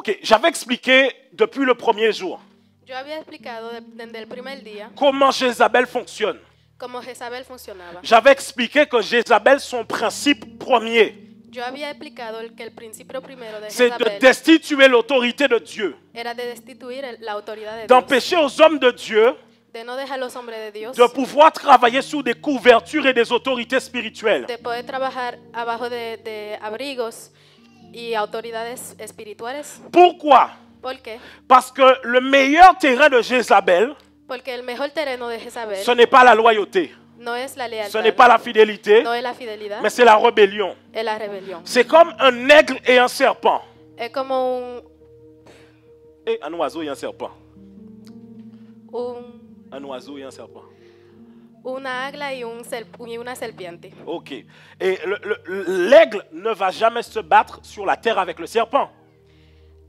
Ok, j'avais expliqué depuis le premier jour Yo había explicado desde el primer día comment Jézabel fonctionne. cómo Jezabel funcionaba. J'avais expliqué que Jézabel, son principe premier, Yo había explicado que el principio primero de c'est de Jezabel destituer l'autorité de Dieu, era de destituir la autoridad de Dios, d'empêcher aux hommes de Dieu de no dejar a los hombres de Dios de pouvoir travailler sous des couvertures et des autorités spirituelles. de poder trabajar abajo de abrigos y autoridades espirituales. Pourquoi? ¿Por qué? Parce que le meilleur terrain de Jézabel, Porque el mejor terreno de Jezabel ce n'est pas la loyauté, no es la ce lealtad, n'est pas la fidélité, no es la fidelidad, mais c'est la rébellion. es la rebelión. C'est comme un aigle et un serpent. Es como Et un oiseau et un serpent. un Un oiseau et un serpent. una águila y una serpiente. Ok. Et l'aigle ne va jamais se battre sur la terre avec le serpent.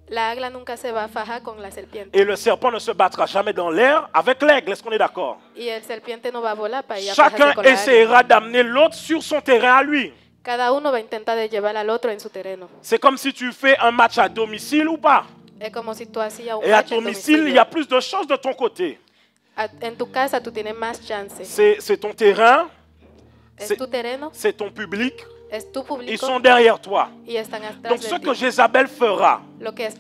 La águila nunca se va a fajar con la serpiente. Et le serpent ne se battra jamais dans l'air avec l'aigle. Est-ce qu'on est d'accord? Y el serpiente no va a volar para ir a Chacun fajarse con la águila. essaiera d'amener l'autre sur son terrain à lui. Cada uno va a intentar de llevar al otro en su terreno. C'est comme si tu fais un match à domicile ou pas. Es como si tú hacías un Et à match en domicile, il domicilio. y a plus de chances de ton côté. En tu casa tú tienes más chances. C'est ton terrain, Es tu terreno, c'est ton public. es tu Ils público sont derrière toi. y están atrás Donc de ce ti. que Jézabel fera, Lo que c'est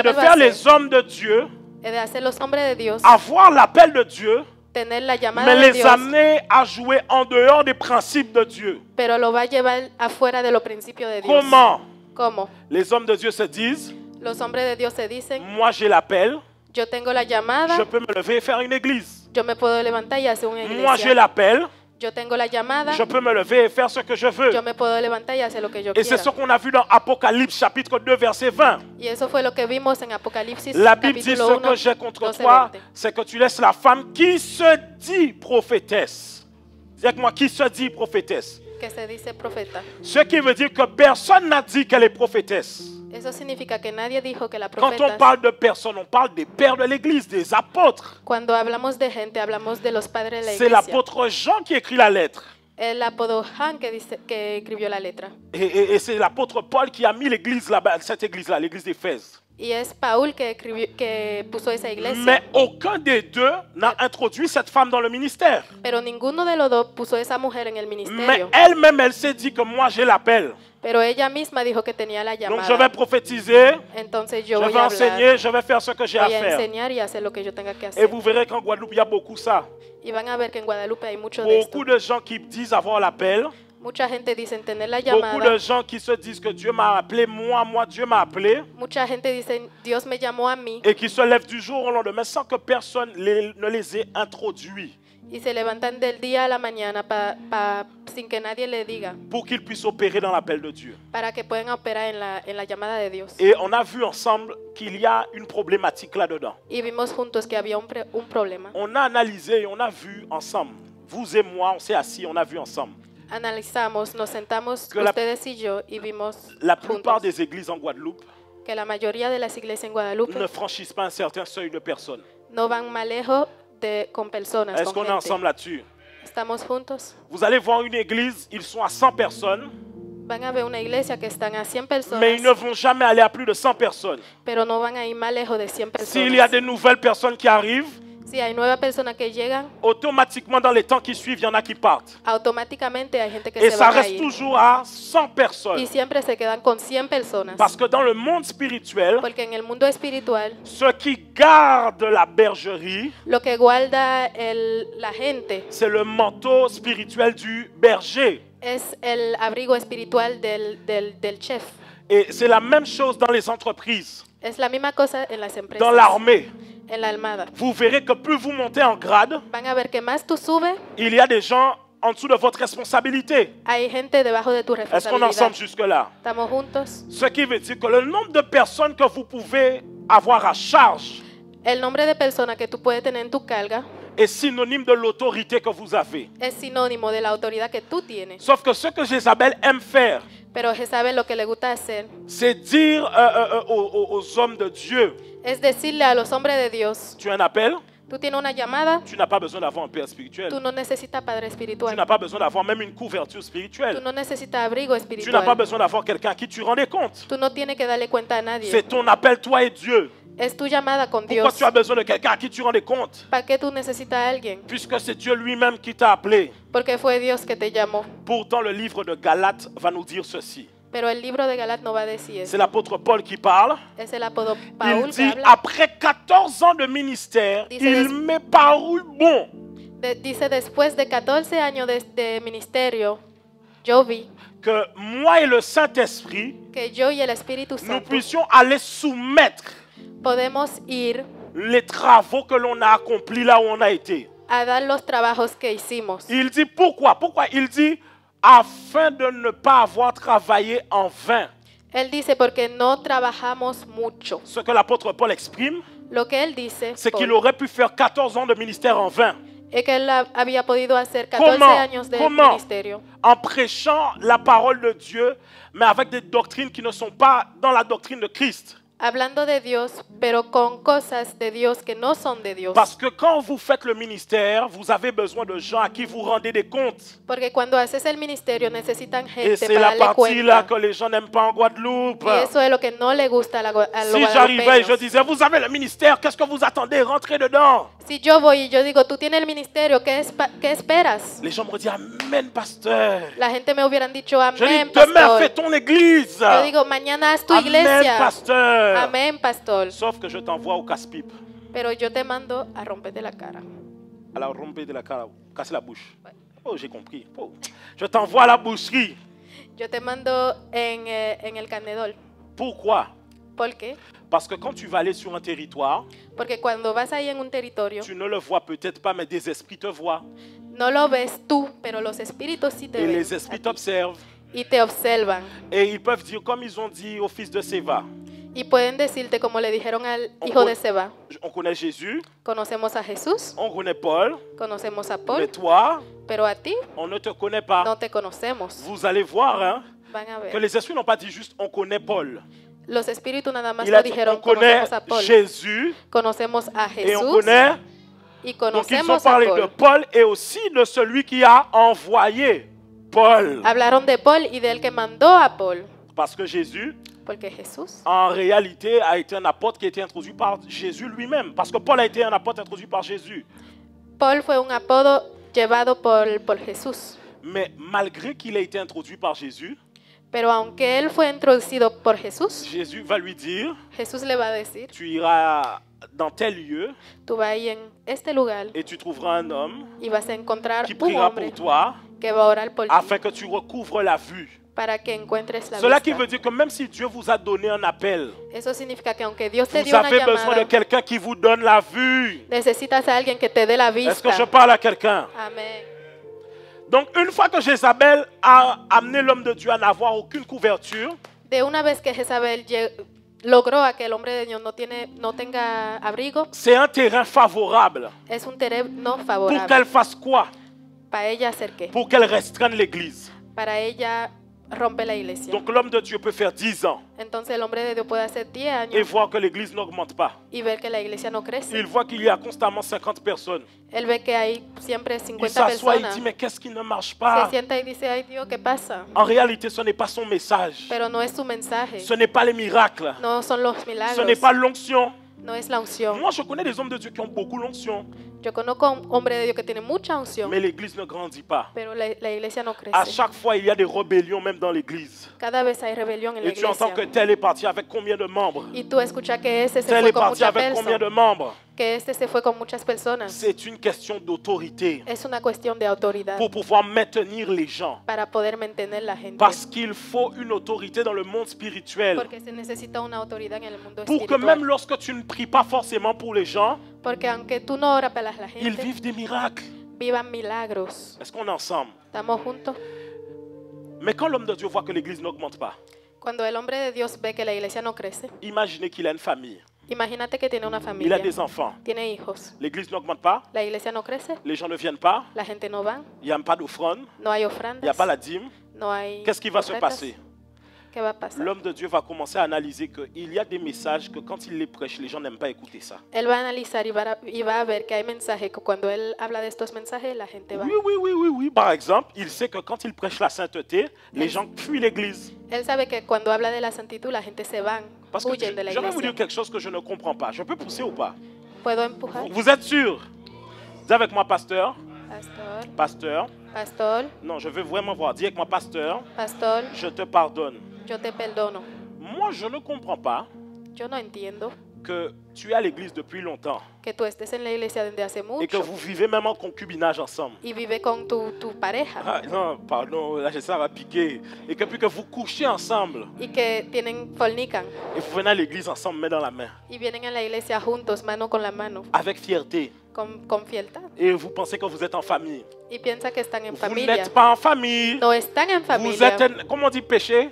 de Jezabel va a faire hacer les hommes de Dieu es de hacer los hombres de Dios, avoir l'appel de Dieu, tener la llamada mais de les Dios, amener à jouer en dehors des principes de Dieu. pero lo va a llevar afuera de los principios de Dios. Comment? ¿Cómo? Les hommes de Dieu se disent, Los hombres de Dios se dicen, moi j'ai l'appel, yo tengo la llamada, je peux me lever et faire une église. yo me puedo levantar y hacer una Moi j'ai iglesia. l'appel, Yo tengo la llamada, je peux me lever et faire ce que je veux. yo me puedo levantar y hacer lo que yo Et c'est quiera. ce qu'on a vu dans Apocalypse chapitre 2 verset 20. Y eso fue lo que vimos en Apocalipsis La Bible dit, capítulo ce 1, que j'ai contre 12, toi, 20. c'est que tu laisses la femme qui se dit prophétesse. Dis avec moi, qui se dit prophétesse. Que se dice profeta. Ce qui veut dire que personne n'a dit qu'elle est prophétesse. Eso significa que nadie dijo que la Quand profeta. on parle de personnes, on parle des pères de l'église, des apôtres. Cuando hablamos de gente, hablamos de los padres de la C'est iglesia. l'apôtre Jean qui écrit la lettre. El apóstol Juan que escribió la letra. Et c'est l'apôtre Paul qui a mis l'église là-bas, cette église-là, l'église d'Éphèse. Y es Paul que puso esa iglesia. Mais aucun des deux n'a introduit cette femme dans le ministère. Pero ninguno de los dos puso esa mujer en el Mais ministerio. elle-même, elle s'est dit que moi j'ai l'appel. Pero ella misma dijo que tenía la Donc llamada. je vais prophétiser, Entonces je yo voy vais a enseigner, hablar, je vais faire ce que j'ai à voy a faire. enseñar y hacer lo que yo tenga que Et hacer. vous verrez qu'en Guadeloupe, il y a beaucoup ça. Y van a ver que en Guadalupe hay mucho de esto. Beaucoup de gens qui disent avoir l'appel. Mucha gente dice tener la Beaucoup llamada. de gens qui se disent que Dieu m'a appelé, moi Dieu m'a appelé. Mucha gente dice Dios me llamó a mí Et qui se lèvent du jour au lendemain sans que personne ne les ait introduits y se levantan del día a la mañana sin que nadie le diga pour qu'ils puissent opérer dans l'appel de Dieu. para que puedan operar en la llamada de Dios. Et on a vu ensemble qu'il y a une problématique là-dedans. Y vimos juntos que había un problema. On a analysé et on a vu ensemble. Vous et moi, on s'est assis, on a vu ensemble. Analizamos, nos sentamos Que la- ustedes y yo y vimos La plupart juntos des églises en Guadeloupe que la mayoría de las iglesias en Guadalupe ne franchissent pas un certain seuil de personnes. no van más lejos con personas, Est-ce con qu'on est gente. ensemble là-dessus? Estamos juntos. Vous allez voir une église, ils sont à 100 personnes, Van a ver una iglesia que están a 100 personas, mais ils ne vont jamais aller à plus de 100 personnes. pero no van a ir más lejos de 100 personas. S'il y a des nouvelles personnes qui arrivent, Si hay nuevas personas que llegan, automatiquement dans les temps qui suivent, il y en a qui partent. automáticamente hay gente que Et se ça va a reste ir. toujours à 100 personnes. Y siempre se quedan con 100 personas. Parce que dans le monde spirituel, Porque en el mundo espiritual, ceux qui gardent la bergerie, lo que guarda la gente c'est le manteau spirituel du berger. es el abrigo espiritual del chef. Et c'est la même chose dans les entreprises, Es la misma cosa en las empresas, dans l'armée. en la armada. Vous verrez que plus vous montez en grade, Van a ver que más tú subes, il y a des gens en dessous de votre responsabilité. hay gente debajo de tu Est-ce qu'on est responsabilidad. ensemble jusque-là? Estamos juntos. Ce qui veut dire que le nombre de personnes que vous pouvez avoir à charge El nombre de persona que tú puedes tener en tu carga est synonyme de l'autorité que vous avez. es sinónimo de la autoridad que tú tienes. Sauf que ce que Jézabel aime faire, Pero Jezabel lo que le gusta hacer c'est dire aux hommes de Dieu, es decirle a los hombres de Dios, tu as un appel, Tú tienes una llamada, Tu n'as pas besoin d'avoir un père spirituel. tú no necesitas padre Tu espiritual. n'as pas besoin d'avoir même une couverture Tú spirituelle. no necesitas abrigo Tu n'as pas espiritual. besoin d'avoir quelqu'un à qui tu rendais compte. Tú no tienes que darle cuenta a nadie. C'est ton appel, toi et Dieu. Es tu llamada con Pourquoi Dios. tu as besoin de quelqu'un à qui tu rendais compte? ¿Para qué tú necesitas a alguien? Puisque c'est Dieu lui-même qui t'a appelé. Porque fue Dios que te llamó. Pourtant, le livre de Galates va nous dire ceci. Pero el libro de Galat no va a decir C'est eso. l'apôtre Paul qui parle. Es el apóstol Il Paul que dit, habla. après 14 ans de ministère, Dice il des- m'est paru bon Dice, después de 14 años de ministerio, yo vi que moi et le Saint-Esprit, que yo y el Espíritu nous Santo puissions aller soumettre podemos ir les travaux que l'on a accomplis là où on a été. a dar los trabajos que hicimos. Il dit pourquoi? Pourquoi? Il dit afin de ne pas avoir travaillé en vain. Él dice, porque no trabajamos mucho. Ce que l'apôtre Paul exprime, Lo que él dice c'est qu'il Paul, aurait pu faire 14 ans de ministère en vain. es que él había podido hacer 14 Comment? años de Comment? ministerio. En prêchant la parole de Dieu, mais avec des doctrines qui ne sont pas dans la doctrine de Christ. Hablando de Dios, pero con cosas de Dios que no son de Dios. Parce que quand vous faites le ministère, vous avez besoin de gens à qui vous rendez des comptes. Porque cuando haces el ministerio necesitan Et gente c'est para la darle partie là cuenta. que les gens n'aiment pas en Guadeloupe. Y eso es lo que no le gusta a, a los Si j'arrivais et je guadalupeños. disais, vous avez le ministère, qu'est-ce que vous attendez? Rentrez dedans. Si yo voy y yo digo, tú tienes el ministerio, ¿qué esperas? Les gens me disent, Amen, pasteur. La gente me hubieran dicho, Je dis, amén, demain, fais pastor. ton église. Yo digo, mañana haz tu Amen, iglesia. pasteur. Amén, pastor. Sauf que je t'envoie au casse-pipe. Pero yo te mando a romperte la cara. À la romper de la cara, casser la bouche. Oh, j'ai compris. Oh. Je t'envoie à la boucherie. Yo te mando en el carnedor. Pourquoi? ¿Por qué? Parce que quand tu vas aller sur un territoire, Porque cuando vas ahí en un territorio, tu ne le vois peut-être pas, mais des esprits te voient. no lo ves tú, pero los espíritus sí te Et ven les esprits a ti t'observent. y te observan. Et ils peuvent dire, comme ils ont dit au fils de Séva, Y pueden decirte, como le dijeron al hijo de Seba, on connaît Jésus, conocemos a Jesús, on connaît Paul, conocemos a mais Paul, toi, pero a ti on ne te connaît pas. no te conocemos. Vous allez voir hein, Van a que ver. les esprits n'ont pas dit juste on connaît Paul. Los espíritus nada más Il a no dit on dijeron, connaît conocemos a Paul, Jésus conocemos a et on Jesús connaît. y Donc ils ont conocemos a parlé de Paul. Paul et aussi de celui qui a envoyé Paul. Hablaron de Paul y del que mandó a Paul, Parce que Jésus, porque Jesús en réalité, a été un apôtre qui a été introduit par Jésus lui-même. Parce que Paul a été un apôtre introduit par Jésus. Paul fue un apodo llevado por Jesús. Mais malgré qu'il ait été introduit par Jésus, Pero aunque él fue introducido por Jesús, Jésus va lui dire, Jesús le va a decir, tu iras dans tel lieu tú vas a ir en este lugar et tu trouveras un homme y vas a encontrar qui un priera hombre pour toi que va a orar por ti afin que tu recouvres la vue. para que encuentres la Cela qui vista. veut dire que même si Dieu vous a donné un appel, Eso significa que aunque Dios te vous dio una avez besoin de llamada, quelqu'un qui vous donne la vue. necesitas a alguien que te dé la Est-ce que vista. je parle à quelqu'un? Amén. Donc une fois que Jézabel a amené l'homme de Dieu à n'avoir aucune couverture, De una vez que Jezabel logró a que el hombre de Dios no tenga abrigo, c'est un terrain favorable es un terreno pour favorable. qu'elle fasse quoi? ¿Para ella hacer qué? Pour qu'elle restreigne l'église. Para ella rompe la iglesia. Donc l'homme de Dieu peut faire 10 ans Entonces el hombre de Dios puede hacer 10 et años voir que l'église n'augmente pas. y ver que la iglesia no crece. Il voit qu'il y a constamment 50 personnes. Él ve que hay siempre Il 50 s'assoit, il personas. dit mais qu'est-ce qui ne marche Se pas? sienta y dice, ay Dios, ¿qué pasa? En réalité, ce n'est pas son message. Pero no es su mensaje. Ce n'est pas les miracles. No son los Ce milagros. n'est pas l'onction. No es la unción. Moi, je connais des hommes de Dieu qui ont beaucoup l'onction, Yo conozco a un hombre de Dios que tiene mucha unción, mais l'église ne grandit pas. pero la iglesia no À crece. chaque fois, il y a des rébellions même dans l'église. Cada vez hay rebelión en la Et tu entends que iglesia. tel est parti avec combien de membres? Y tú escuchas que este se Tel fue est con parti muchas avec combien de personas. membres? Que este se fue con muchas personas. C'est une question d'autorité Es una cuestión de autoridad pour pouvoir maintenir les gens. para poder mantener la gente. Parce qu'il faut une autorité dans le monde spirituel. Porque se necesita una autoridad en el mundo Pour que espiritual. même lorsque tu ne pries pas forcément pour les gens, Porque aunque tú no oras para la ils gente, vivent des miracles. vivan milagros. Est-ce qu'on est ensemble? ¿Estamos juntos? Mais quand l'homme de Dieu voit que l'église n'augmente pas, Cuando el hombre de Dios ve que la iglesia no crece, imaginez qu'il a une famille, imagínate que tiene una il familia, a des enfants. tiene hijos. L'église n'augmente pas, La iglesia no crece, les gens ne viennent pas, la gente no va, il n'y a pas d'offrande, no hay il n'y a ofrandas, pas la dîme. no hay Qu'est-ce qui va se ofrendas. passer? ¿qué va a pasar? L'homme de Dieu va commencer à analyser qu'il y a des messages que quand il les prêche, les gens n'aiment pas écouter ça. Él va a analizar y va a ver que hay mensajes que cuando él habla de estos mensajes, la gente va. Oui. Par exemple, il sait que quand il prêche la sainteté, les gens fuient l'église. Él sabe que cuando habla de la santitud, la gente se van, Parce que huyen de la je vais vous dire iglesia. quelque chose que je ne comprends pas. Je peux pousser ou pas? ¿Puedo empujar? Vous êtes sûr? Dis avec moi, pasteur. Pastor, Pasteur. pastor, Non, je veux vraiment voir. Dis avec moi, pasteur. pastor, Je te pardonne. yo te perdono. Moi, je ne comprends pas Yo no entiendo que tu es à l'église depuis longtemps que tú estés en la iglesia desde hace et que mucho vous vivez même en concubinage ensemble. y vive con tu pareja Ah, non, pardon, là, ça va piquer. Et que puis que vous couchez ensemble y que fornican et vous venez à l'église ensemble, main dans la main, y vienen a la iglesia juntos, mano con la mano, avec fierté. con fieltad Et vous pensez que vous êtes en famille. y piensa que están en Vous familia. n'êtes pas en famille. No están en Vous familia, êtes, comment on dit péché?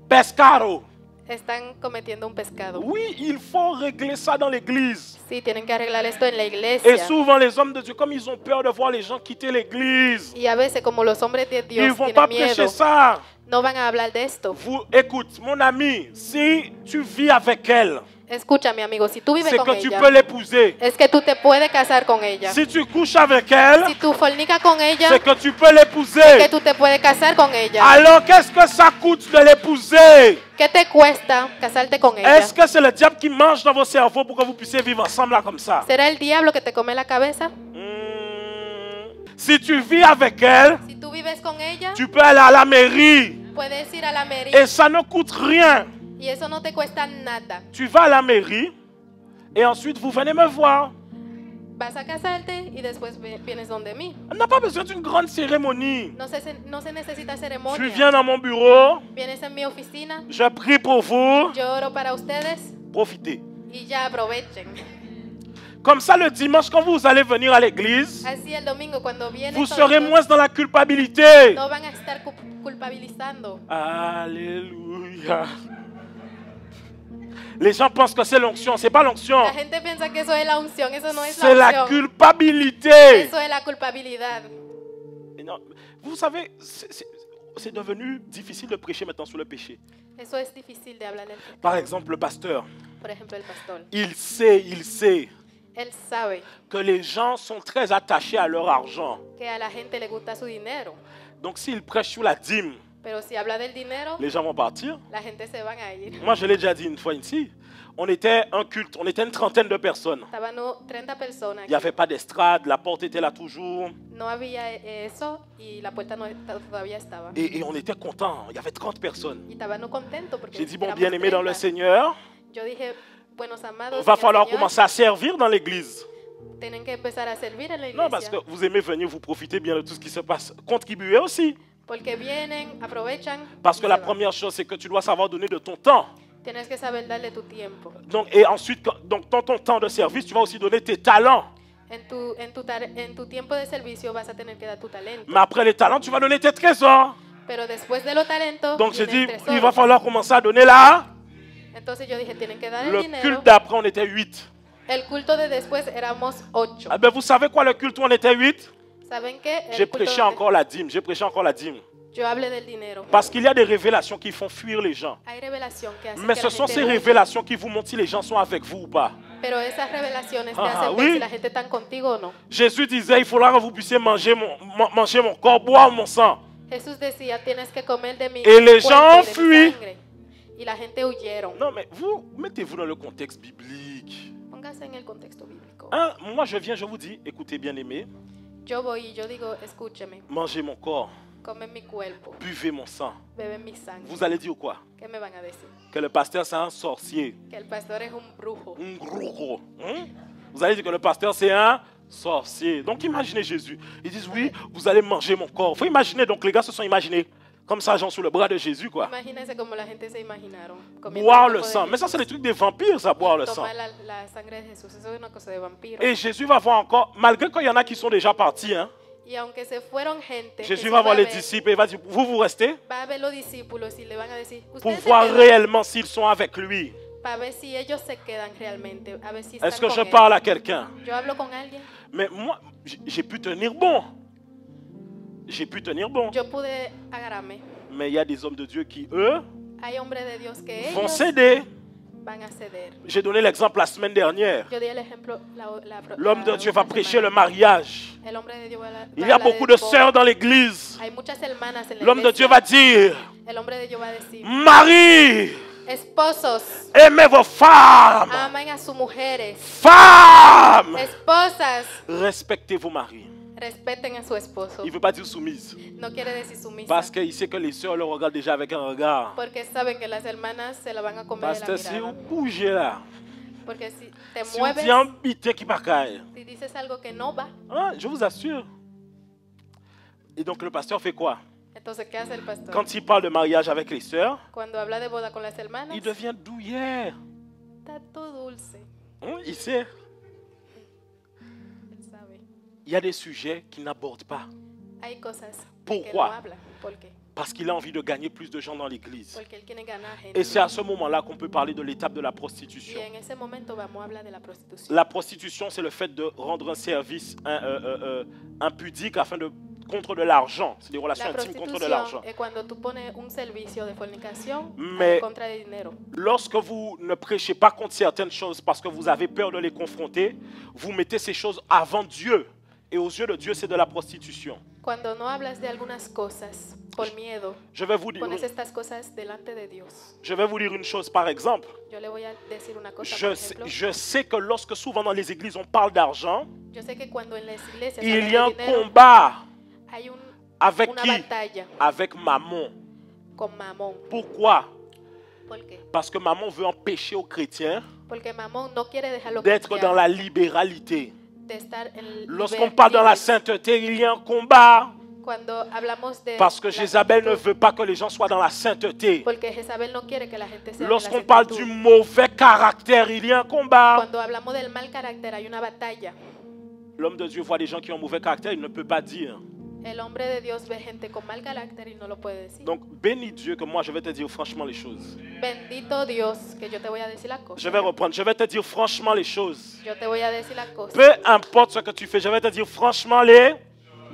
Pescaro. están cometiendo un pescado. Oui, il faut régler ça dans l'église. Sí, tienen que arreglar esto en la Et iglesia. souvent, les hommes de Dieu, comme ils ont peur de voir les gens quitter l'église, Y a veces, como los hombres de ils Dios ne vont tienen pas miedo, prêcher ça. no van a hablar de esto. Vous, écoute, mon ami, si tu vis avec elle, Escucha, mi amigo, si tú vives c'est con que tu ella, peux l'épouser. es que tú te puedes casar con ella. Si tu couches avec elle, Si tú fornicas con ella, c'est que tu peux que l'épouser. tú te puedes casar con ella. Alors, qu'est-ce que ça coûte de l'épouser? ¿Qué te cuesta casarte con ella? Est-ce que c'est le diable qui mange dans vos cerveaux pour que vous puissiez vivre ensemble là comme ça? ¿Será el diablo que te come la cabeza? Si tu vis avec elle, Si tú vives con ella, tu peux aller à la mairie puedes ir a la mairie et ça ne coûte rien. y eso no te cuesta nada. Tu vas à la mairie et ensuite vous venez me voir. Vas a casarte y después vienes donde mí. On n'a pas besoin d'une grande cérémonie. No se necesita Tu ceremonia. viens dans mon bureau, Vienes en mi oficina, je prie pour vous. yo oro para ustedes Profitez. y ya aprovechen. Comme ça, le dimanche, quand vous allez venir à l'église, Así el domingo cuando vienen vous todos, serez moins dans la culpabilité. no van a estar culpabilizando. Alléluia. Les gens pensent que c'est l'onction. C'est pas l'onction. La gente piensa que eso es la unción, eso no es C'est la la unción. culpabilité. Eso es la culpabilidad. Et non, vous savez, c'est devenu difficile de prêcher maintenant sur le péché. Eso es difícil de hablar del pecado. Par exemple, le pasteur, Por ejemplo, el pastor. il sait Él sabe que les gens sont très attachés à leur argent. que a la gente le gusta su dinero. Donc s'il prêche sur la dîme, Pero si habla del dinero, les gens vont partir. la gente se van a ir. Moi, je l'ai déjà dit une fois ici. On était un culte, on était une trentaine de personnes. Estaban 30 personas. Il n'y avait pas d'estrade, la porte était là toujours. No había eso y la puerta no todavía estaba. Et on était contents. Il y avait 30 personnes. Y estaban contentos porque J'ai dit, bon, éramos bien aimé dans le 30. Seigneur, Yo dije, buenos il amados, va en el falloir Señor, commencer à servir dans l'église. tienen que empezar a servir en la Non, parce iglesia. que vous aimez venir, vous profitez bien de tout ce qui se passe. Contribuez aussi. Porque vienen, aprovechan. Parce y que se la van. première chose, c'est que tu dois savoir donner de ton temps. Tienes que saber darle tu tiempo. Donc, et ensuite, donc, dans ton temps de service, tu vas aussi donner tes talents. En tu tiempo de servicio vas a tener que dar tu talento. Mais après les talents, tu vas donner tes trésors. Pero después de los talentos, Donc, j'ai viene dit, el tesoro. il va falloir commencer à donner là. Entonces yo dije, tienen que dar el Le dinero. culte d'après, on était 8. El culto de después éramos 8. Ah ben, vous savez quoi, le culte où on était 8? ¿Saben qué? J'ai prêché encore la dîme. J'ai prêché encore la dîme. Yo hablé del dinero. Parce qu'il y a des révélations qui font fuir les gens. Hay revelación que hace Mais que ce la sont gente ces huya. révélations qui vous montrent si les gens sont avec vous ou pas. Pero esas revelaciones te Ah, hacen oui. ver si la gente está contigo o no. Jésus disait, il faudra que vous puissiez manger mon corps, boire mon sang. Jesús decía, tienes que comer de mi Et les cuerpo gens y de mi fuient. sangre. Y la gente huyeron. Non, mais vous, mettez-vous dans le contexte biblique. Póngase en el contexto bíblico. Hein, moi, je viens, je vous dis, écoutez bien aimés, Yo voy y yo digo, escúcheme, mangez mon corps, comen mi cuerpo, buvez mon sang. beben mi sangre. Vous allez dire quoi? ¿Qué me van a decir? Que le pasteur, c'est un sorcier. Que el pastor es un brujo. Un gros. Vous allez dire que le pasteur, c'est un sorcier. Donc, imaginez Jésus. Ils disent, oui, vous allez manger mon corps. Il faut imaginer, donc les gars se sont imaginés. Comme ça, genre sous le bras de Jésus, quoi. Imagínense como la gente se imaginaron. comiendo Boire el le cuerpo de sang. Mais ça, Jesús. c'est des trucs des vampires, ça, boire le sang. Tomar la sangre de Jesús, eso es una cosa de vampiro. Et Jésus va voir encore, malgré qu'il y en a qui sont déjà partis, hein, Y aunque se fueron gente, Jésus Jesús va voir les ver- disciples et va dire, vous restez va a ver los discípulos y le van a decir, pour ustedes se voir quedan réellement s'ils sont avec lui. para ver si ellos se quedan realmente, a ver si están Est-ce que con je él. parle à quelqu'un? Yo hablo con alguien, Mais moi, j'ai pu tenir bon. J'ai pu tenir bon. yo pude agarrarme. Mais il y a des hommes de Dieu qui, eux, Hay hombres de Dios que vont ellos céder. van a ceder. J'ai donné l'exemple la semaine dernière. Yo di el ejemplo L'homme de la Dieu va última prêcher le semana. mariage. El hombre de Dios Il y a beaucoup de sœurs dans l'église. Hay muchas hermanas en la L'homme de iglesia. Dieu va dire, El hombre de Dios va a decir, Marie, esposos, aimez vos femmes. amen a sus mujeres. Femmes, Esposas, respectez vos maris. respeten a su esposo. Il ne veut pas dire soumise. No quiere decir sumisa. Parce qu'il sait que les sœurs le regardent déjà avec un regard. Porque saben que las hermanas se la van a comer de la Pasteur, si mirada. vous bougez là, Porque si te si vous mueves, dites un bité qui bagaille, si dices algo que no va, hein, je vous assure. Et donc le pasteur fait quoi? entonces ¿qué hace el pastor? Quand il parle de mariage avec les sœurs, Cuando habla de boda con las hermanas, il devient douillet. está todo dulce. Hein, il sait. Él sabe. Il y a des sujets qu'il n'aborde pas. Hay cosas Pourquoi? que no habla. ¿Por qué? Parce qu'il a envie de gagner plus de gens dans l'église. Porque él quiere ganar gente. Et c'est à ce moment-là qu'on peut parler de l'étape de la Y prostitution. en ese momento vamos a hablar de la prostitución. La prostitution, c'est le fait de rendre un service impudique afin de contre de l'argent. C'est des relations La intimes contre de l'argent. prostitución es cuando tú pones un servicio de fornicación Mais- contra de dinero. Lorsque vous ne prêchez pas contre certaines choses parce que vous avez peur de les confronter, vous mettez ces choses avant Dieu. Et aux yeux de Dieu, c'est de la prostitution. Cuando no hablas de algunas cosas por miedo, Je vais vous dire, pones estas cosas delante de Dios. je vais vous dire une chose par exemple. Yo le voy a decir una cosa, por ejemplo. Je sais que lorsque souvent dans les églises on parle d'argent, Yo sé que cuando en las iglesias il hablan y a un de dinero, combat hay avec una qui? batalla Avec Mammon. con Mamón. Pourquoi? ¿Por qué? Parce que Mammon veut empêcher aux chrétiens Porque Mamón no quiere dejarlo d'être dans la libéralité. de estar en Lorsqu'on parle dans la sainteté, il y a un combat. Cuando hablamos de Parce que la Jézabel ne saintitud, veut pas que les gens soient dans la sainteté. porque Jezabel no quiere que la gente sea de la Lorsqu'on parle du saintitud. mauvais caractère, il y a un combat. Cuando hablamos del mal carácter hay una batalla. L'homme de Dieu voit des gens qui ont un mauvais caractère, il ne peut pas dire. El hombre de Dios ve gente con mal carácter y no lo puede decir. Donc, bénis Dieu que moi, je vais te dire franchement les choses. Bendito Dios, que yo te voy a decir la cosa. Je vais reprendre, je vais te dire franchement les choses. Yo te voy a decir la cosa. Peu importe ce que tu fais, je vais te dire franchement les...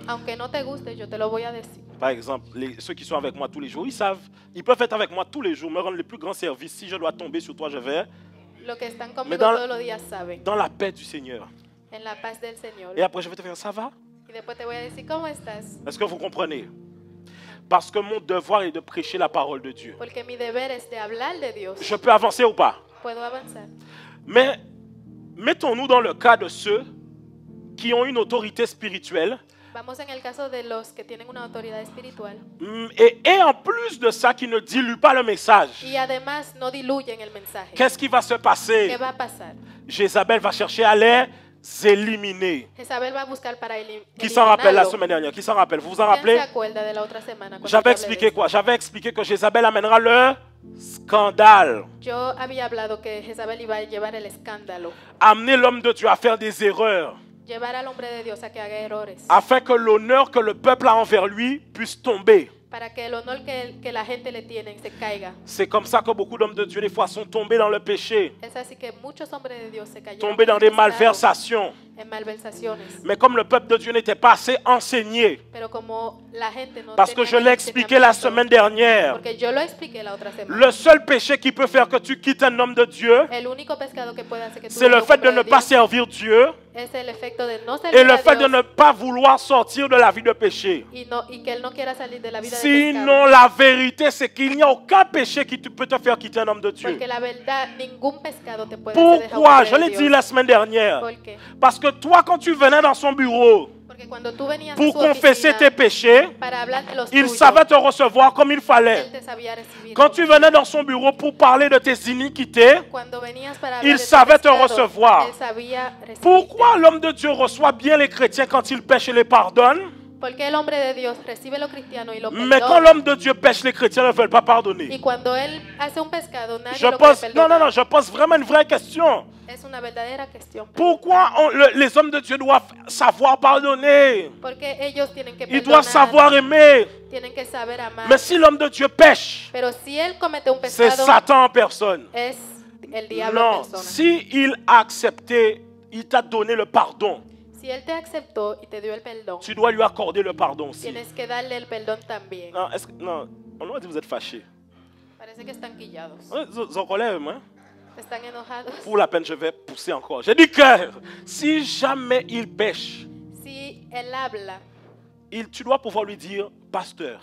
Aunque no te guste, yo te lo voy a decir. Par exemple, ceux qui sont avec moi tous les jours, ils savent, ils peuvent être avec moi tous les jours, me rendre les plus grands services. Si je dois tomber sur toi, je vais. Lo que están conmigo Mais dans- todos los días saben. Dans la paix du Seigneur. En la paz del Señor. Et après, je vais te faire, ça va? Y después te voy a decir, ¿cómo estás? Est-ce que vous comprenez? Parce que mon devoir est de prêcher la parole de Dieu. Porque mi deber es de hablar de Dios. Je peux avancer ou pas? Puedo avanzar. Mais mettons-nous dans le cas de ceux qui ont une autorité spirituelle Vamos en el caso de los que tienen una autoridad espiritual et en plus de ça, qui ne diluent pas le message. y además no diluyen el mensaje. Qu'est-ce qui va se ¿Qué passer? va a pasar? Jézabel va chercher à les éliminer. Jezabel va a buscar para Qui s'en rappelle la eliminarlo. semaine dernière? Qui s'en rappelle? Vous vous en ¿Quién se rappelez? acuerda de la otra semana cuando yo J'avais hablé de expliqué eso? quoi? J'avais expliqué que Jézabel amènera le scandale. Yo había hablado que Jezabel iba a llevar el escándalo, Amener l'homme de Dieu à faire des erreurs, llevar al hombre de Dios a que haga errores, afin que l'honneur que le peuple a envers lui puisse tomber. para que el honor que la gente le tiene se caiga. C'est comme ça que beaucoup d'hommes de Dieu, des fois, sont tombés dans le péché, Es así que muchos hombres de Dios se cayeron tombés dans en des pecado, malversations. en malversaciones. Mais comme le peuple de Dieu n'était pas assez enseigné, Pero como la gente no parce que tenía je el l'ai expliqué la entendimiento, semaine dernière, porque yo lo expliqué la otra semana. le seul péché qui peut faire que tu quittes un homme de Dieu, El único pecado que puede hacer que tú c'est le dejes un fait de hombre ne de pas Dios servir Dieu es el efecto de no et servir le a fait de Dios ne pas vouloir sortir de la vie de péché. y que él no quiera salir de la vida de Sinon, pecado. la vérité, c'est qu'il n'y a aucun péché qui peut te faire quitter un homme de Dieu. Porque la verdad, ningún pecado te puede hacer dejar un Pourquoi? hombre Je de l'ai Dios. dit la semaine dernière. ¿Por qué? Parce que toi, quand tu venais dans son bureau Porque cuando tú venías pour a su confesser oficina tes péchés, para hablar de los il tuyos, savait te recevoir comme il fallait. él te sabía recibir. Quand tu venais dans son bureau pour parler de tes iniquités, Cuando venías para il hablar de tu savait te pecado, recevoir. él sabía recibirte. pourquoi l'homme de Dieu reçoit bien les chrétiens quand ils pêchent et les pardonne, Porque el hombre de Dios recibe los cristianos y los mais quand perdona. l'homme de Dieu pêche, les chrétiens ne veulent pas Y pardonner? cuando él hace un pescado, nadie Je lo quiere pose, perdonar. non, je pose vraiment une vraie question. Es una verdadera cuestión. Pourquoi les hommes de Dieu doivent savoir pardonner? Porque ellos tienen que Ils doivent savoir aimer. tienen que saber amar. Mais si l'homme de Dieu pêche, Pero si él comete un c'est pecado, Satan en personne. es el diablo en Non, persona. si il a accepté, il t'a donné le pardon, Si él te aceptó y te dio el perdón, tu dois lui accorder le pardon aussi. tienes que darle el perdón también. Non, non, On aurait dit vous êtes fâchés. Parece que están quillados. Ils en colère, hein? Están enojados. Pour la peine, je vais pousser encore. J'ai dit que si jamais il pêche, Si él habla, tu dois pouvoir lui dire, pasteur,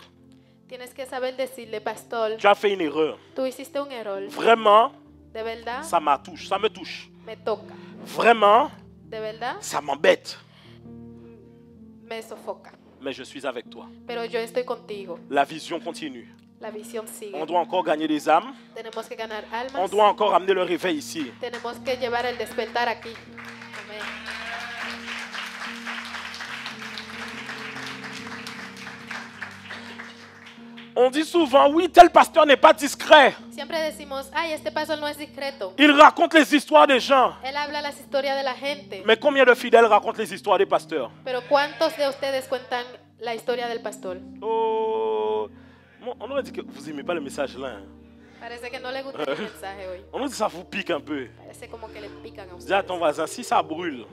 tienes que saber decirle, pastor, tu as fait une erreur. tú hiciste un error. Vraiment, De verdad, ça m'attouche, ça me touche. me toca. Vraiment, De verdad, ça m'embête. me sofoca. Mais je suis avec toi. Pero yo estoy contigo. La vision continue. La visión sigue. On doit encore gagner des âmes. Tenemos que ganar almas. On doit encore amener le réveil ici. Tenemos que llevar el despertar aquí. Amén. On dit souvent, oui, tel pasteur n'est pas discret. Siempre decimos, ay, este pastor no es discreto. Il raconte les histoires des gens. Él habla las historias de la gente. Mais combien de fidèles racontent les histoires des pasteurs? Pero ¿cuántos de ustedes cuentan la historia del pastor? Oh, on aurait dit que vous n'aimez pas le message là. Hein. Parece que no le gusta el mensaje hoy. On aurait dit que ça vous pique un peu. Parece como que le pican a Dis à ton ustedes. voisin, si ça brûle,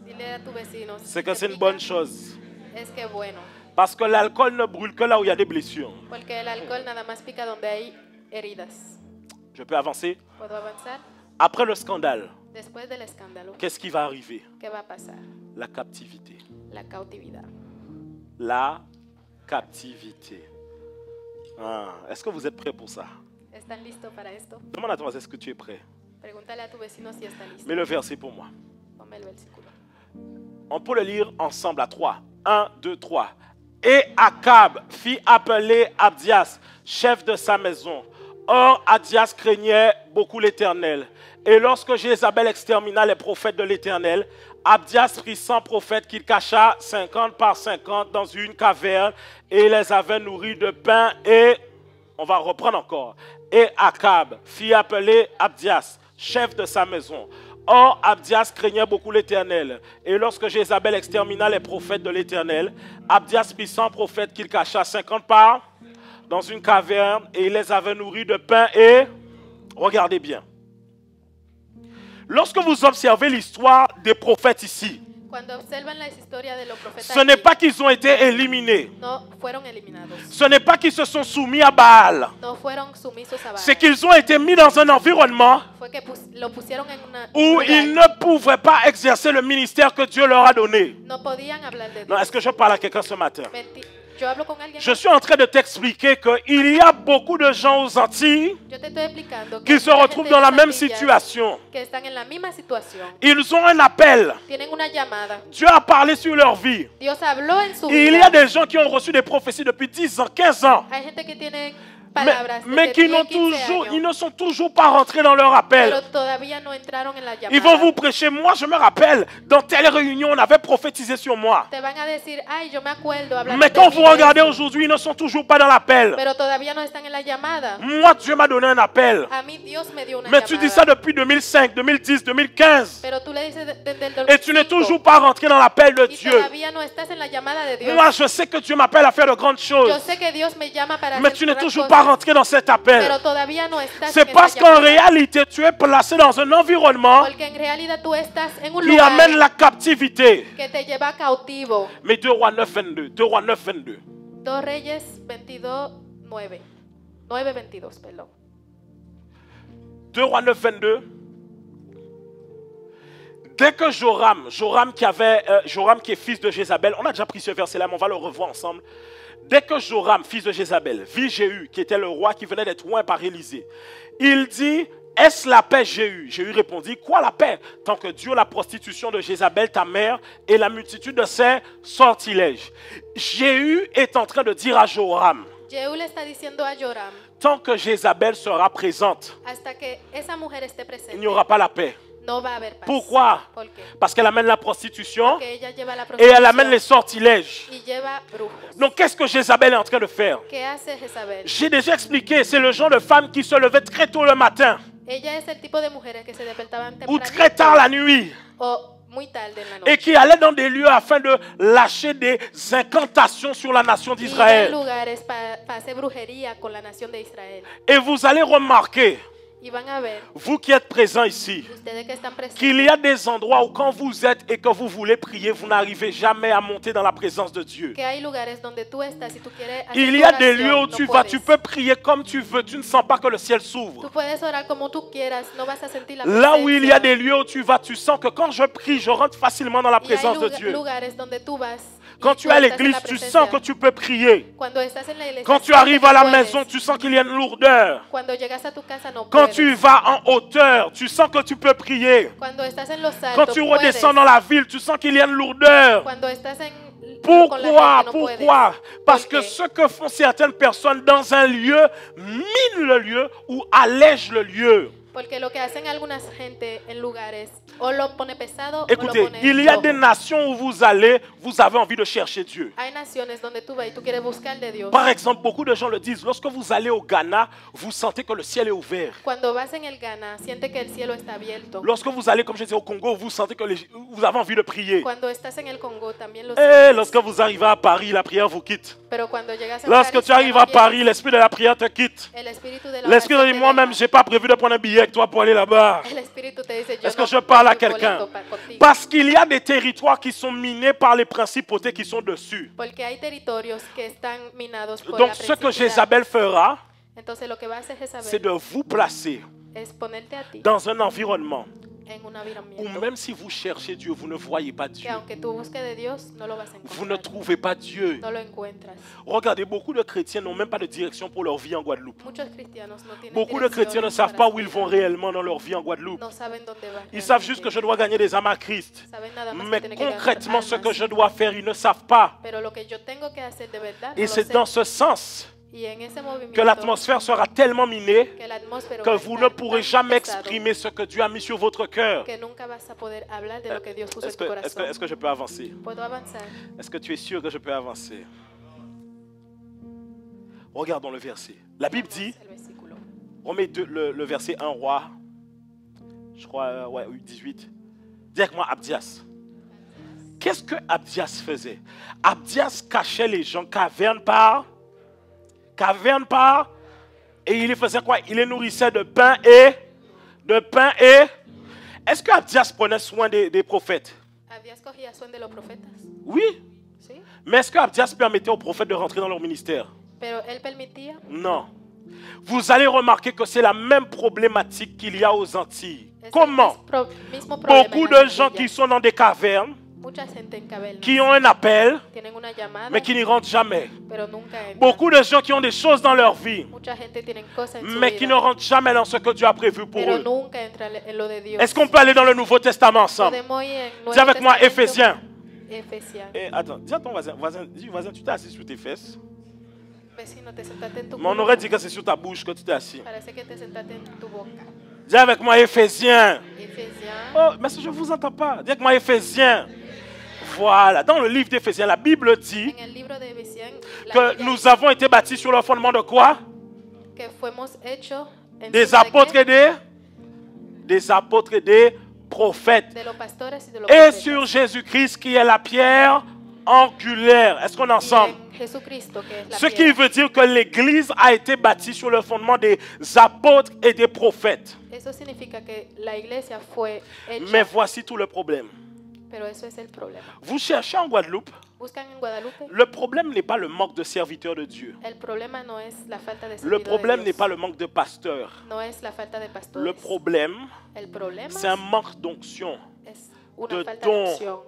Dile a tu vecino, si c'est que te c'est une pica, bonne chose. es que bueno. Parce que l'alcool ne brûle que là où il y a des blessures. Porque el alcohol nada más pica donde hay heridas. Je peux avancer? ¿Puedo avanzar? Après le scandale, Después del escándalo, qu'est-ce qui va arriver? ¿qué va a pasar? La captivité. La cautividad. La captivité. Ah, est-ce que vous êtes prêts pour ça? ¿Están listos para esto? Demande à ton voisin, est-ce que tu es prêt? Pregúntale a tu vecino si está listo. Mets le verset pour moi. Ponme el versículo. On peut le lire ensemble à 3. 1, 2, 3. Et Akab fit appeler Abdias, chef de sa maison. Or, Abdias craignait beaucoup l'Éternel. Et lorsque Jézabel extermina les prophètes de l'Éternel, Abdias prit 100 prophètes qu'il cacha 50 par 50 dans une caverne et les avait nourris de pain. Et, on va reprendre encore. Et Akab fit appeler Abdias, chef de sa maison. Or, Abdias craignait beaucoup l'Éternel. Et lorsque Jézabel extermina les prophètes de l'Éternel, Abdias prit 100 prophètes qu'il cacha 50 par dans une caverne et il les avait nourris de pain et... Regardez bien. Lorsque vous observez l'histoire des prophètes ici, Cuando observan las historias de los profetas, ce n'est aquí, pas qu'ils ont été éliminés. no fueron eliminados. Ce n'est pas qu'ils se sont soumis à Baal. No fueron sumisos a Baal. C'est qu'ils ont été mis dans un environnement Fue que lo pusieron en una où lugar. ils ne pouvaient pas exercer le ministère que Dieu leur a donné. No podían hablar de Non, Dios. est-ce que je parle à quelqu'un ce matin? Yo hablo con alguien. Je suis en train de t'expliquer qu'il y a beaucoup de gens aux Antilles Yo te estoy explicando que qui hay se mucha retrouvent gente dans la en même las villas situation. que están en la misma situación. Ils ont un appel. Tienen una llamada. Dieu a parlé sur leur vie. Dios habló en su Et il y vida. a des gens qui ont reçu des prophéties depuis 10 ans, 15 ans. Hay gente que tiene palabras Mais desde qui 10, n'ont 15 toujours, años, ils ne sont toujours pas rentrés dans leur appel. pero todavía no entraron en la llamada. Ils vont vous prêcher. Moi, je me rappelle, dans telle réunion, on avait prophétisé sur moi. Te van a decir, ay, yo me acuerdo hablando Mais de quand mí vous de regardez eso", aujourd'hui, ils ne sont toujours pas dans l'appel. pero todavía no están en la llamada. Moi, Dieu m'a donné un appel. A mí Dios me dio una Mais llamada. tu dis ça depuis 2005, 2010, 2015. Pero tú le dices desde el 2005. Et tu n'es toujours pas rentré dans l'appel de y Dieu. todavía no estás en la llamada de Dios. Moi, je sais que Dieu m'appelle à faire de grandes Yo choses. sé que Dios me llama para Mais hacer tu n'es grandes toujours cosas, pas rentré dans cet appel. pero todavía no estás C'est en parce esa qu'en llamada. réalité, tu es placé dans un environnement Porque en realidad tú estás en un qui lugar amène la captivité. que te lleva cautivo. Mais 2 Rois 9, 22. 2 Rois 9, 22. 2 Reyes 22, 9. 9, 22, perdón. 2 Rois 9, 22. Dès que Joram qui est fils de Jézabel, on a déjà pris ce verset-là, mais on va le revoir ensemble. Dès que Joram, fils de Jézabel, vit Jéhu, qui était le roi qui venait d'être oint par Élysée, il dit, est-ce la paix, Jéhu? Jéhu répondit, quoi la paix? Tant que Dieu la prostitution de Jézabel, ta mère, et la multitude de ses sortilèges. Jéhu est en train de dire à Joram, Jehu le está diciendo a Joram, tant que Jézabel sera présente, hasta que esa mujer esté presente, il n'y aura pas la paix. no va a haber paz. Pourquoi? ¿Por qué? Parce qu'elle amène la prostitution Porque ella lleva la et elle amène les sortilèges. y lleva brujos. Donc qu'est-ce que Jézabel est en train de faire? ¿Qué hace Jezabel? J'ai déjà expliqué, c'est le genre de femme qui se levait très tôt le matin Ella es el tipo de mujeres que se despertaban ou temprano très tard la nuit o muy tarde en la et noche. qui allaient dans des lieux afin de lâcher des incantations sur la nation Y en d'Israël. lugares para hacer brujería con la nación de Israel. Et vous allez remarquer y van a ver, vous qui êtes présents ici, ustedes que están presentes, qu'il y a des endroits où quand vous êtes et que vous voulez prier, vous n'arrivez jamais à monter dans la présence de Dieu. que hay lugares donde tú estás y tú quieres hacer Il tu y a des oración, lieux où no tu vas, puedes. tu peux prier comme tu veux, tu ne sens pas que le ciel Tú s'ouvre. puedes orar como tú quieras, no vas a sentir la Là où il y a presencia. des lieux où tu vas, tu sens que quand je prie, je rentre facilement dans la Y hay présence de Dieu. lugares donde tú vas y Quand tú tu es à estás en l'église, la tu presencia. sens que tu peux prier. Cuando estás en la iglesia, Quand tu sientes arrives que à la puedes. maison, tu sens qu'il y a une lourdeur. Cuando llegas a tu casa no Quand puedes. tu vas en hauteur, tu sens que tu peux prier. Cuando estás en los Quand altos tu puedes. redescends dans la ville, tu sens qu'il y a une lourdeur. Cuando estás con la Pourquoi? gente, no Pourquoi? puedes. Parce ¿Por que qué? ce que font certaines personnes dans un lieu mine le lieu ou allège le lieu. Porque lo que hacen algunas gente en lugares o lo pone pesado o Écoutez, lo pone il y a flojo. des nations où vous allez, vous avez envie de chercher Dieu. Hay naciones donde tú vas y tú quieres buscar de Dios. Par exemple, beaucoup de gens le disent, lorsque vous allez au Ghana, vous sentez que le ciel est ouvert. Cuando vas en el Ghana, siente que el cielo está abierto. Lorsque vous allez, comme je disais, au Congo, vous sentez que vous avez envie de prier. Cuando estás en el Congo también lo Et sientes. lorsque vous arrivez à Paris, la prière vous quitte. Pero cuando llegas a Lorsque París, tu arrives ya à no Paris, quieres. l'esprit de la prière te quitte. El espíritu de la L'esprit oración dit, te moi-même, deja. j'ai pas prévu de prendre un billet avec toi pour aller là-bas. El espíritu te dice, yo Est-ce no que je parle à tengo quelqu'un? boleto contigo. Parce qu'il y a des territoires qui sont minés par les principautés qui sont dessus. Porque hay territorios que están minados por Donc la ce que principalidad. Jézabel fera, Entonces lo que va a hacer c'est Jezabel de vous placer es ponerte a ti dans un environnement en un où aviramiento même si vous cherchez Dieu, vous ne voyez pas que Dieu. aunque tú busques de Dios, no lo vas a Vous ne encontrar. trouvez pas Dieu. No lo encuentras. Regardez, beaucoup de chrétiens n'ont même pas de direction pour leur vie en Guadeloupe. Muchos cristianos no tienen Beaucoup de dirección chrétiens ne para savent pas su où ils vida. vont réellement dans leur vie en Guadeloupe. No saben dónde van. Ils savent juste que je dois gagner des âmes à Christ. Saben nada más que Mais tienen que ganar concrètement, ce almas. que je dois faire, ils ne savent pas. Pero lo que yo tengo que hacer de verdad, no Et lo c'est sé. dans ce sens Y en ese que movimiento, l'atmosphère sera tellement minée que la atmósfera que va a vous estar ne pourrez tan jamais pesado exprimer ce que Dieu a mis sur votre cœur. que nunca vas a poder hablar de lo que Dios puso en Est-ce tu que, corazón. est-ce que je peux avancer? ¿Puedo avanzar? Est-ce que tu es sûr que je peux avancer? Regardons le verset. La Bible dit, El versículo. on met le verset 1 roi, je crois, ouais, 18. Dis avec moi Abdias. Qu'est-ce que Abdias faisait? Abdias cachait les gens caverne par, et il les faisait quoi? Il les nourrissait de pain et. Est-ce que Abdias prenait soin des prophètes? Abdías cogía sueño de los profetas, Oui. ¿sí? Mais est-ce que Abdias permettait aux prophètes de rentrer dans leur ministère? Pero él permitía. Non. Vous allez remarquer que c'est la même problématique qu'il y a aux Antilles. Es el Comment? mismo problema Beaucoup en las de gens Antillas. qui sont dans des cavernes, Mucha gente en cavernas qui ont un appel, tienen una llamada, mais qui n'y rentrent jamais. pero nunca entran. Beaucoup de gens qui ont des choses dans leur vie, Mucha gente tienen cosas en su mais qui ne vida, rentrent jamais dans ce que Dieu a prévu pour pero eux. nunca entran en lo de Dios. Est-ce qu'on peut aller dans le Nouveau Testament ensemble? Podemos ir en Nuevo Dis avec moi Testamento. Éphésiens. Efesios. Eh, attends, dis à ton voisin, dis voisin, tu t'es assis sur tes fesses. Vecino, te sentaste en tu Mais on culo. aurait dit que c'est sur ta bouche que tu t'es assis. Parece que te sentaste en tu boca. Dis avec moi Éphésiens. Efesios. Oh, mais je ne vous entends pas. Dis avec moi Éphésiens. Voilà, dans le livre d'Éphésiens, la Bible dit En el libro de Efesios, la que Biblia nous dice avons été bâtis sur le fondement de quoi? que fuimos hechos Des apôtres et des apôtres et des prophètes. de los pastores y de los Et profetas. sur Jésus-Christ qui est la pierre angulaire. Est-ce qu'on est Y ensemble? en Jesucristo, que es la Ce qui piedra. veut dire que l'Église a été bâtie sur le fondement des apôtres et des prophètes. Eso significa que la iglesia fue hecha, Mais voici tout le problème. pero eso es el problema. Vous cherchez en Guadeloupe, Buscan en Guadalupe. le problème n'est pas le manque de serviteurs de Dieu. El problema no es la falta de Le servidores problème de n'est Dios. pas le manque de pasteurs. No es la falta de pastores. Le problème, El problema c'est un manque d'onction, es una de falta don, de unción,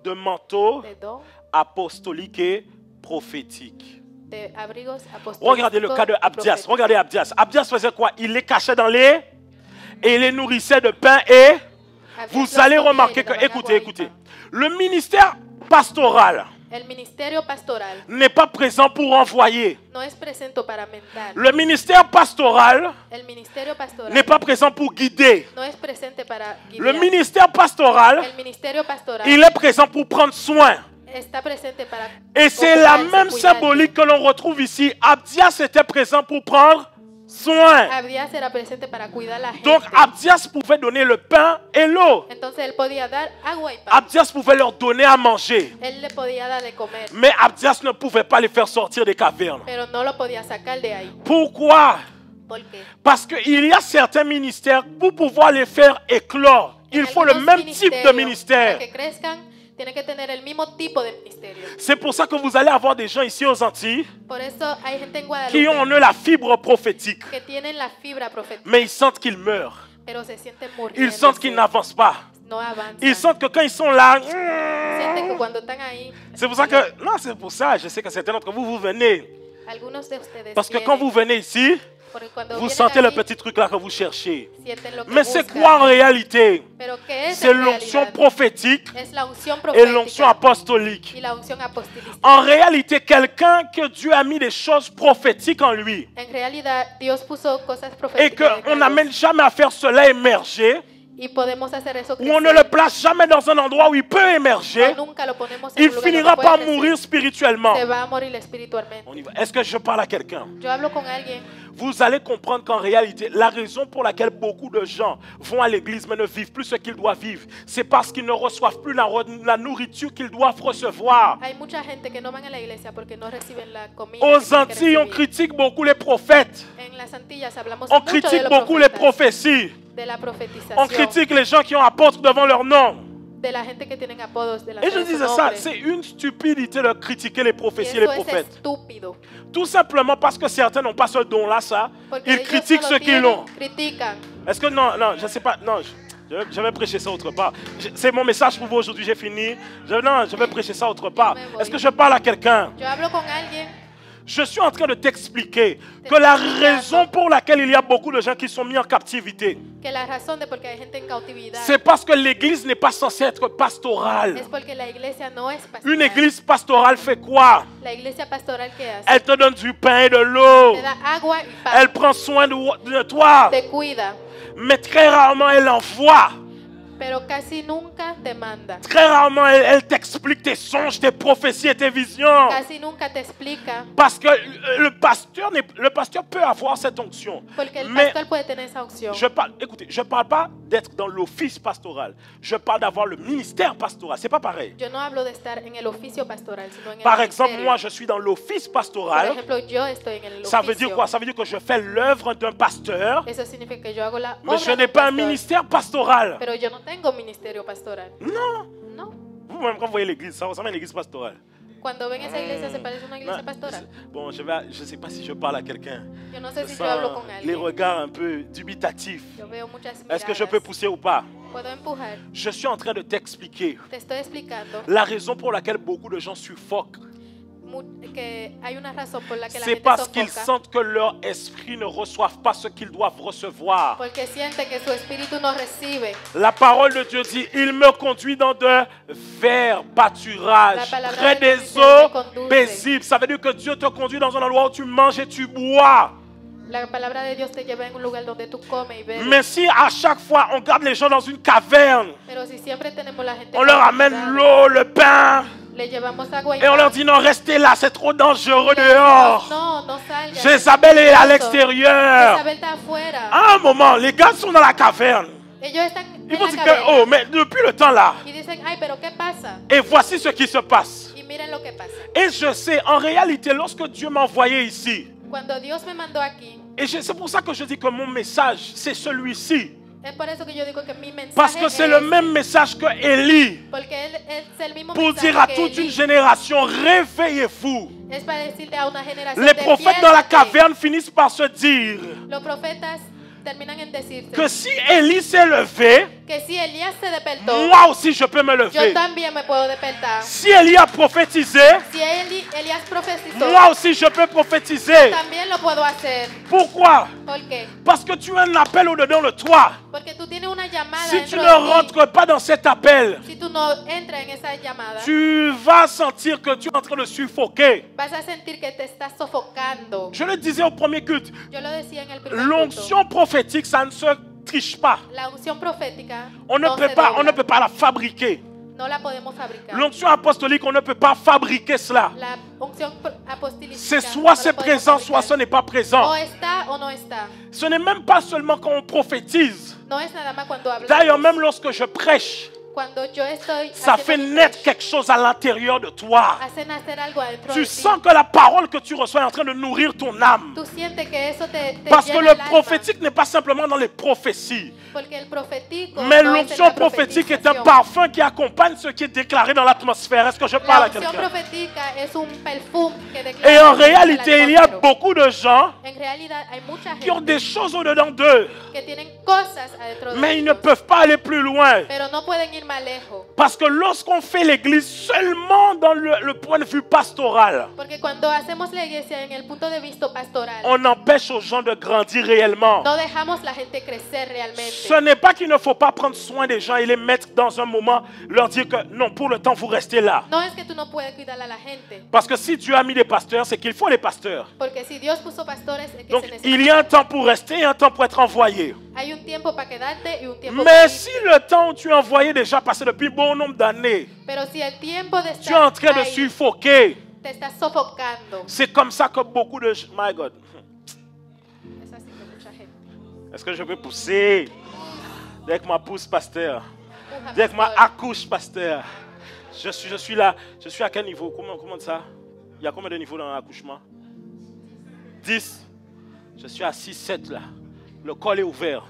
de manteau de don, apostolique et prophétique. de abrigos apostolísticos. Regardez le cas de y Abdias. proféticos. Regardez Abdias. Abdias faisait quoi? Il les cachait dans les et il les nourrissait de pain et Abdias vous los allez comía y remarquer le que, daban écoutez, agua y écoutez, pan. le ministère pastoral El ministerio pastoral n'est pas présent pour envoyer. no es presente para mentar. Le ministère pastoral El ministerio pastoral n'est pas présent pour guider. no es presente para Le guiar. ministère pastoral, El ministerio pastoral il est présent pour prendre soin. está presente para Et c'est la ocuparse, même cuidarse. symbolique que l'on retrouve ici. Abdias était présent pour prendre soin. Abdias era presente para cuidar la gente. Donc Abdias pouvait donner le pain et l'eau. Entonces él podía dar agua y pan. Abdias pouvait leur donner à manger. Él le podía dar de comer, Mais Abdias ne pouvait pas les faire sortir des cavernes. pero no lo podía sacar de ahí. Pourquoi? ¿Por qué? Parce qu'il y a certains ministères, pour pouvoir les faire éclore, il faut le Algunos même type de ministerios, ministère. Para que crezcan, tienen que tener el mismo tipo de ministerio. C'est pour ça que vous allez avoir des gens ici aux Antilles Por eso hay gente en qui ont en Guadalupe eux la fibre prophétique, que tienen la fibra profética, mais ils sentent qu'ils meurent. pero se sienten Ils sentent qu'ils muriendo. n'avancent pas. No avanzan. Ils sentent que quand ils sont là, Sienten que cuando están ahí, c'est pour ça que, non, c'est pour ça, je sais que certains d'entre vous, vous venez. algunos de ustedes Parce que quand vous venez ici, porque cuando vous vienen sentez le aquí, petit truc là que vous cherchez. sienten lo que Mais c'est buscan. quoi en réalité? Pero ¿qué es C'est en l'onction realidad? prophétique Es la unción et l'onction profética apostolique. y la unción apostólica. En réalité, quelqu'un que Dieu a mis des choses prophétiques en lui En realidad, Dios puso cosas et proféticas qu'on en n'amène jamais à faire cela émerger, y podemos hacer eso ou on ne le place jamais dans un endroit où il peut émerger, No, nunca lo ponemos en il un lugar finira donde puede par crecer. mourir spirituellement. Se va a morir espiritualmente. On y va. Est-ce que je parle à quelqu'un? Yo hablo con alguien. Vous allez comprendre qu'en réalité, la raison pour laquelle beaucoup de gens vont à l'église mais ne vivent plus ce qu'ils doivent vivre, c'est parce qu'ils ne reçoivent plus la nourriture qu'ils doivent recevoir. Hay mucha gente que no van a la iglesia porque no reciben la comida. Aux que tienen que Antilles, on recibir. critique beaucoup les prophètes. En las Antillas hablamos On mucho de critique los beaucoup les profetas, prophéties. de la profetización, On critique les gens qui ont apôtre devant leur nom. de la gente que tienen apodos de la Et je disais ça, c'est une stupidité de critiquer les prophéties et les eso es prophètes. estúpido. Tout simplement parce que certains n'ont pas ce don-là, ça. Porque Ils ellos critiquent no ceux lo qui tienen, l'ont. critican. Est-ce que non, je ne sais pas, non, je vais prêcher ça autre part. C'est mon message pour vous aujourd'hui, j'ai fini. Je vais prêcher ça autre part. Est-ce que je parle à quelqu'un? Yo hablo con alguien. Je suis en train de t'expliquer que la raison pour laquelle il y a beaucoup de gens qui sont mis en captivité, Que la razón de por qué hay gente en cautividad c'est parce que l'église n'est pas censée être pastorale. es porque la iglesia no es pastoral. Une église pastorale fait quoi? La iglesia pastoral que hace Elle te donne du pain et de l'eau. te da agua y pan, Elle prend soin de toi. te cuida, Mais très rarement elle envoie. pero casi nunca te manda. Très rarement elle t'explique tes songes, tes prophéties et tes visions. Casi nunca te explica Parce que le pasteur peut avoir cette onction. porque el Mais pastor puede tener esa opción. écoutez, je ne parle pas d'être dans l'office pastoral. Je parle d'avoir le ministère pastoral. C'est pas pareil. Yo no hablo de estar en el oficio pastoral, sino en el Par exemple, ministerio. moi, je suis dans l'office Por pastoral. ejemplo, yo estoy en el Ça veut dire oficio. quoi? Ça veut dire que je fais l'œuvre d'un pasteur, Eso significa que yo hago la mais obra je de n'ai un pas un pastor, ministère pastoral. pero yo no tengo ministerio pastoral. Non. No. Vous-même, quand vous voyez l'église, ça ressemble à une église pastorale. Cuando ven esa iglesia se parece a una iglesia Non. pastoral. Bon, je ne sais pas si je parle à quelqu'un. Yo no sé Je si yo sens hablo con les alguien. regards un peu dubitatifs. Yo veo muchas Est-ce que miradas. je peux pousser ou pas? Puedo empujar. Je suis en train de t'expliquer Te estoy explicando la raison pour laquelle beaucoup de gens suffoquent. que hay una razón por la que la C'est gente parce qu'ils sofoca. sentent que leur esprit ne reçoivent pas ce qu'ils doivent recevoir. Porque siente que su espíritu no recibe. La parole de Dieu dit, il me conduit dans de verts pâturages, La palabra près de Dieu des dice, eaux me conduce. paisibles. Ça veut dire que Dieu te conduit dans un endroit où tu manges et tu bois. La palabra de Dios te lleva en un lugar donde tú comes y bebes. Mais si à chaque fois on garde les gens dans une caverne, Pero si siempre tenemos la gente on leur amène l'eau, le pain, le llevamos agua y et on pan, leur dit non, restez là, c'est trop dangereux le decimos, dehors. no salgas. Jézabel est à Peligroso. l'extérieur. Jezabel está afuera. À un moment, les gars sont dans la caverne. Ellos están Ils en vont la dire que, caverna oh, mais depuis le temps là, y dicen, ay, pero ¿qué pasa? et voici ce qui se passe. Y miren lo que pasa. Et je sais, en réalité, lorsque Dieu m'a envoyé ici, Cuando Dios me mandó aquí, et c'est pour ça que je dis que mon message, c'est celui-ci. es por eso que yo digo que mi mensaje Parce que c'est es le même message que Élie, porque él es el mismo pour mensaje dire à que toute Elí. une génération, réveillez-vous. Es para decirle a una generación, Les prophètes dans la despiértate. caverne finissent par se dire Los profetas terminan en decirse que si Élie s'est levé, que si Elías se despertó, moi aussi je peux me yo lever. también me puedo despertar. Si Élie a prophétisé, Si Elías profetizó, moi aussi je peux prophétiser. también lo puedo hacer. Pourquoi? ¿Por qué? Parce que tu as un appel au-dedans de toi. Porque tú tienes una llamada Si tu dentro ne de ti. rentres pas dans cet appel, Si tú no entras en esa llamada, tu vas sentir que tu es en train de suffoquer. vas a sentir que te estás sofocando. Je le disais au premier culte, Yo lo decía en el primer culto. l'onction prophétique, ça ne se triche pas. La unción profética On ne no peut se pas, dobla. on ne peut pas la fabriquer. No la podemos fabricar. L'onction apostolique, on ne peut pas fabriquer cela. La unción apostólica C'est no soit la c'est podemos présent, fabricar. soit ce n'est pas présent. O está o no está. Ce n'est même pas seulement quand on prophétise. No es nada más cuando hablamos. D'ailleurs, même lorsque je prêche, Cuando yo estoy ça haciendo fait mi naître flesh, quelque chose à l'intérieur de toi. hace nacer algo adentro Tu de ti. sens que la parole que tu reçois est en train de nourrir ton âme. Tú sientes que eso te Parce que llena le el alma. prophétique n'est pas simplement dans les prophéties. Porque el profético Mais no es en l'onction la prophétique est un profetización. parfum qui accompagne ce qui est déclaré dans l'atmosphère. Est-ce que je parle La à unción quelqu'un? profética es un perfume que Et declara en réalité, il y a beaucoup de gens En realidad hay mucha qui ont gente des choses au-dedans d'eux, que tienen cosas adentro de mais ils ne ellos, peuvent pas aller plus loin. pero no pueden ir más lejos. Parce que lorsqu'on fait l'église seulement dans le point de vue pastoral, Porque cuando hacemos la iglesia en el punto de vista pastoral, on empêche aux gens de grandir réellement. no dejamos la gente crecer realmente. Ce n'est pas qu'il ne faut pas prendre soin des gens et les mettre dans un moment, leur dire que non, pour le temps, vous restez là. No es que tú no puedes cuidar a la gente, Parce que si Dieu a mis des pasteurs, c'est qu'il faut les pasteurs. porque si Dios puso pastores es que Donc, se necesita. il y a un temps pour rester et un temps pour être envoyé. Hay un tiempo para quedarte y un tiempo Mais para si irte. le temps où tu es envoyé déjà passé depuis bon nombre d'années, Pero si el tiempo de tu es en train estar de ahí suffoquer, te está sofocando, c'est comme ça que beaucoup de... My God. es así que mucha gente. Est-ce que je peux pousser? Dès que ma pousse, pasteur. Empuja, Dès que ma pastor. accouche, pasteur. Je suis là. Je suis à quel niveau? Comment ça? Il y a combien de niveaux dans l'accouchement? 10. Je suis à 6, 7 là. Le col est ouvert.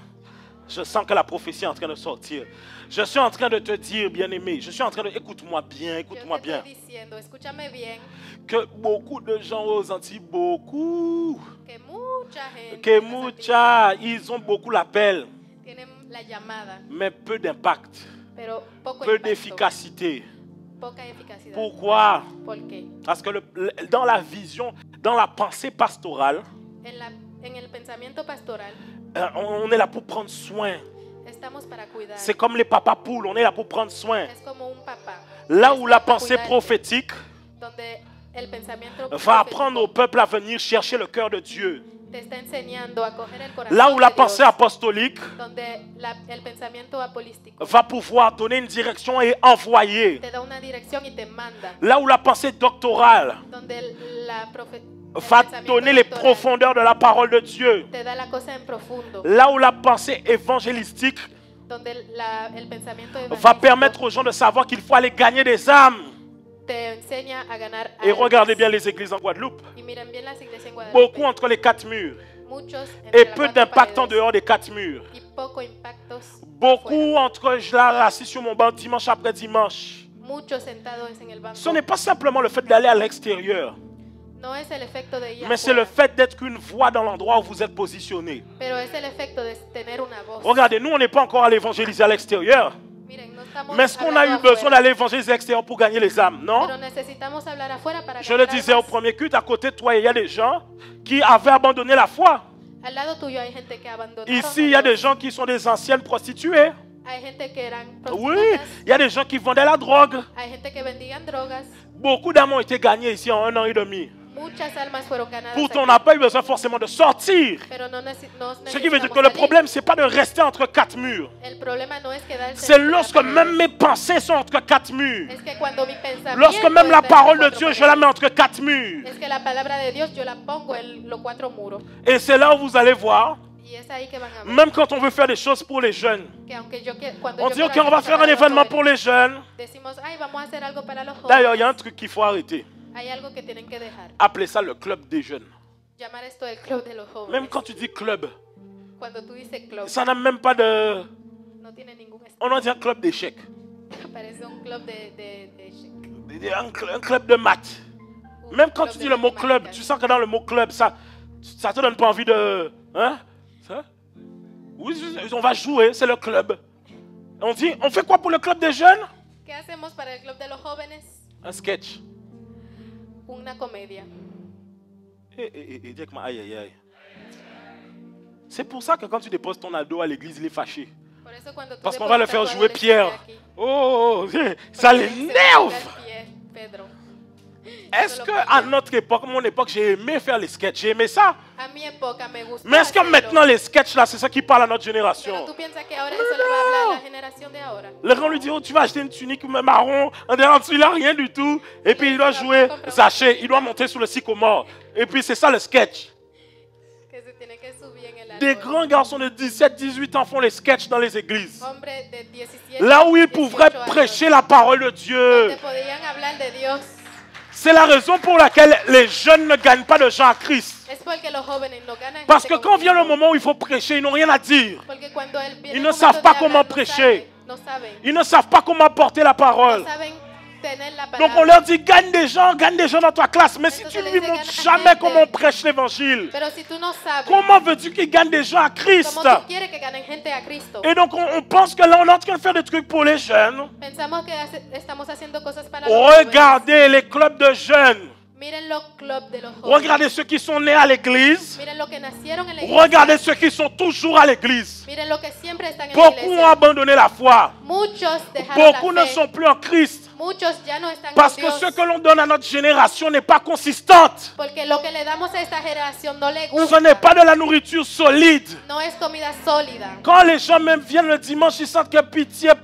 Je sens que la prophétie est en train de sortir. Je suis en train de te dire, bien-aimé, je suis en train de... Écoute-moi bien, Yo écoute-moi te bien. estoy diciendo, escúchame bien, Que beaucoup de gens aux Antilles, beaucoup, que mucha gente que en las mucha, ils ont beaucoup l'appel, Antillas tienen la llamada, mais peu d'impact, pero poco peu impacto, d'efficacité. poca eficacidad. Pourquoi? ¿Por qué? Parce que dans la vision, dans la pensée pastorale, En el pensamiento pastoral on est là pour prendre soin. estamos para cuidar. C'est comme les papas poules, on est là pour prendre soin. Es como un papá. Là où la Está para pensée cuidarte, prophétique donde el pensamiento va apprendre au profético peuple à venir chercher le cœur de Dieu. te está enseñando a coger el corazón Là où la de pensée Dios, apostolique donde el pensamiento apolístico va pouvoir donner une direction et envoyer. te da una dirección y te manda, Là où la pensée doctorale donde el va pensamiento donner les doctoral profondeurs de la parole de Dieu. te da la cosa en profundo, Là où la pensée évangélistique donde el pensamiento va evangelístico permettre aux gens de savoir qu'il faut aller gagner des âmes. te enseña a ganar Et almas. regardez bien les églises en Guadeloupe. Y miren bien las iglesias en Guadalupe. Beaucoup entre les quatre murs Muchos entre et las peu cuatro d'impact en paredes dehors des quatre murs. y poco impactos Beaucoup afuera. entre je là assis sur mon banc dimanche après dimanche. Muchos sentados en el banco. Ce n'est pas simplement le fait d'aller à l'extérieur, No es el efecto de ir mais c'est le afuera, fait d'être une voix dans l'endroit où vous êtes positionné. pero es el efecto de tener una voz. Regardez, nous, on n'est pas encore allé évangéliser à l'extérieur. Miren, no estamos Mais est-ce qu'on a eu hablando besoin afuera, d'aller évangéliser à l'extérieur pour gagner les âmes? Non? pero necesitamos hablar afuera para Je le ganar disais au almas. premier culte, à côté de toi, il y a des gens qui avaient abandonné la foi. Al lado tuyo hay gente que abandonaron Ici, a il y a Dios. des gens qui sont des anciennes prostituées. Hay gente que eran Oui, prostitutas, il y a des gens qui vendaient la drogue. hay gente que vendían drogas. Beaucoup d'âmes ont été gagnées ici en 1 an et demi. Muchas almas fueron ganadas Pourtant, on aquí, n'a pas eu besoin forcément de sortir. pero no Ce qui veut dire necesitamos que le salir. problème, ce n'est pas de rester entre quatre murs. El problema no es quedarse C'est entre las lorsque paredes. même mes pensées sont entre quatre murs. Es que cuando mi pensamiento Lorsque même la está entre parole de cuatro Dieu, je paredes. la mets entre quatre murs. Es que la palabra de Dios yo la pongo en los cuatro muros. Et c'est là où vous allez voir, Y es ahí que van a ver même quand on veut faire des choses pour les jeunes, que aunque cuando on yo dit, quiero OK, on va hacer faire un para los événement jóvenes, pour les jeunes. decimos, ay, vamos a hacer algo para los D'ailleurs, il y a un jóvenes. truc qu'il faut arrêter. Hay algo que tienen que dejar. Appelez ça le club des jeunes. Llamar esto el club de los jóvenes. Même quand tu dis club, Cuando tú dices club, ça n'a même pas de... no tiene ningún On en dit un club d'échecs. parece un club de Un club de maths. un Même quand club tu de dis le mot club, matemáticas. tu sens que dans le mot club, ça te donne pas envie de... Hein? Ça? Oui, on va jouer, c'est le club. On dit, on fait quoi pour le club des jeunes? ¿Qué hacemos para el club de los jóvenes? Un sketch. Una comedia. Dis moi, aïe, aïe, aïe. C'est pour ça que quand tu déposes ton ado à l'église, il est fâché. Por eso cuando tú Parce qu'on va le depositas faire tu jouer adolescente Pierre. aquí, Oh, ça porque se le l'énerve. toca el pie, Pedro. Est-ce Eso lo qu'à cambia. notre époque, mon époque, j'ai aimé faire les sketchs, j'ai aimé ça. A mi época me gustó Mais est-ce que hacerlo. maintenant les sketchs là, c'est ça qui parle à notre Pero génération? tú piensas que ahora eso le va a hablar a la generación de ahora. Le grand lui dit, oh, tu vas acheter une tunique marron, en dessous, il n'a rien du tout. Et puis il doit jouer Zaché, il doit monter sur le sycomore. Et puis c'est ça le sketch. Que se tienen que subir en el Des árbol. grands garçons de 17, 18 ans font les sketchs dans les églises. Hombres de 17, Là où ils 18 pourraient años, prêcher la parole de Dieu. donde podían hablar de Dios. C'est la raison pour laquelle les jeunes ne gagnent pas de gens à Christ. Es porque los jóvenes no ganan Parce gente que con quand vient le Cristo. moment où il faut prêcher, ils n'ont rien à dire. Porque cuando viene Ils el ne momento savent de pas hablar, comment prêcher. No saben, Ils ne savent pas comment porter la parole. no saben tener la Donc palabra. on leur dit, gagne des gens dans ta classe. Mais si tu ne lui montres jamais comment on prêche l'évangile, Pero si tú no sabes, comment veux-tu qu'ils gagnent des gens à Christ? ¿cómo tú quieres que ganen gente a Cristo? Et donc on pense que là on est en train de faire des trucs pour les jeunes. Pensamos que estamos haciendo cosas para los jóvenes. Regardez les clubs de jeunes. Miren los clubs de los jóvenes. Regardez ceux qui sont nés à l'église. Miren lo que nacieron en la iglesia. Regardez ceux qui sont toujours à l'église. Miren lo que siempre están en la Beaucoup ont iglesia. abandonné la foi. Muchos dejaron Beaucoup la ne fe. sont plus en Christ. Muchos ya no están Parce con que Dios. ce que l'on donne à notre génération n'est pas consistante. Porque lo que le damos a esta generación no le Ce gusta. n'est pas de la nourriture solide. No es comida sólida. Quand les gens même viennent le dimanche, ils sentent que pitié,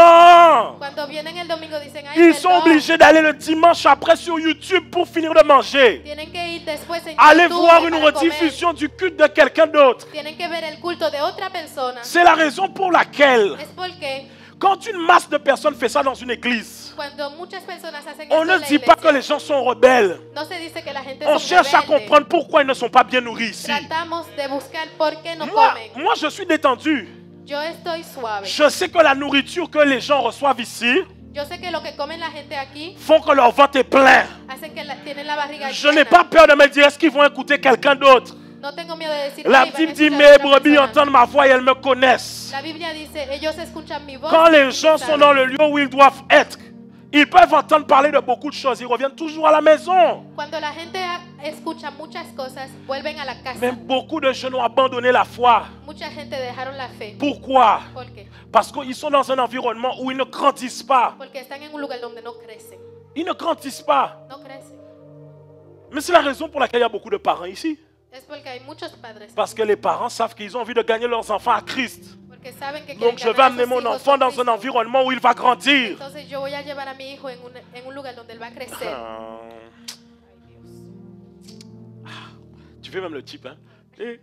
pardon. Cuando vienen el domingo dicen, ay, Ils sont perdón. obligés d'aller le dimanche après sur YouTube pour finir de manger. Tienen que ir después en Aller YouTube voir une para comer. rediffusion du culte de quelqu'un d'autre. Tienen que ver el culto de otra persona. C'est la raison pour laquelle, Es porque quand une masse de personnes fait ça dans une église, cuando muchas personas hacen on esto ne en la dit pas que iglesia, les gens sont rebelles. no se dice que la gente On son cherche à rebeldes. comprendre pourquoi ils ne sont pas bien nourris ici. Tratamos de buscar por qué no Moi, comen. moi, je suis détendu. Yo estoy suave. Je sais que la nourriture que les gens reçoivent ici Yo sé que lo que comen la gente aquí font que leur ventre est plein. hacen que tienen la barriga Je n'ai llena. pas peur de me dire, est-ce qu'ils vont écouter quelqu'un d'autre? No tengo miedo de decir, La "Ay, van a Bible dit, escuchar mes a otra brebis persona". entendent ma voix et elles me connaissent. La Biblia dice, ellos escuchan mi voz. Quand y les me gens sont saben. dans le lieu où ils doivent être, ils peuvent entendre parler de beaucoup de choses. Ils reviennent toujours à la maison. Cuando la gente escucha muchas cosas, vuelven a la casa. Mais beaucoup de jeunes ont abandonné la foi. Mucha gente dejaron la fe. Pourquoi? ¿Por qué? Parce qu'ils sont dans un environnement où ils ne grandissent pas. Porque están en un lugar donde no crecen. Ils ne grandissent pas. No crecen. Mais c'est la raison pour laquelle il y a beaucoup de parents ici. Es porque hay muchos padres. Parce que les parents savent qu'ils ont envie de gagner leurs enfants à Christ. Porque saben que Donc quieren je vais ganar a amener sus mon hijos enfant con dans un Cristo. environnement où il va grandir. Entonces yo voy a llevar a mi hijo en un lugar donde él va a crecer. Tu fais même le type, hein? Et-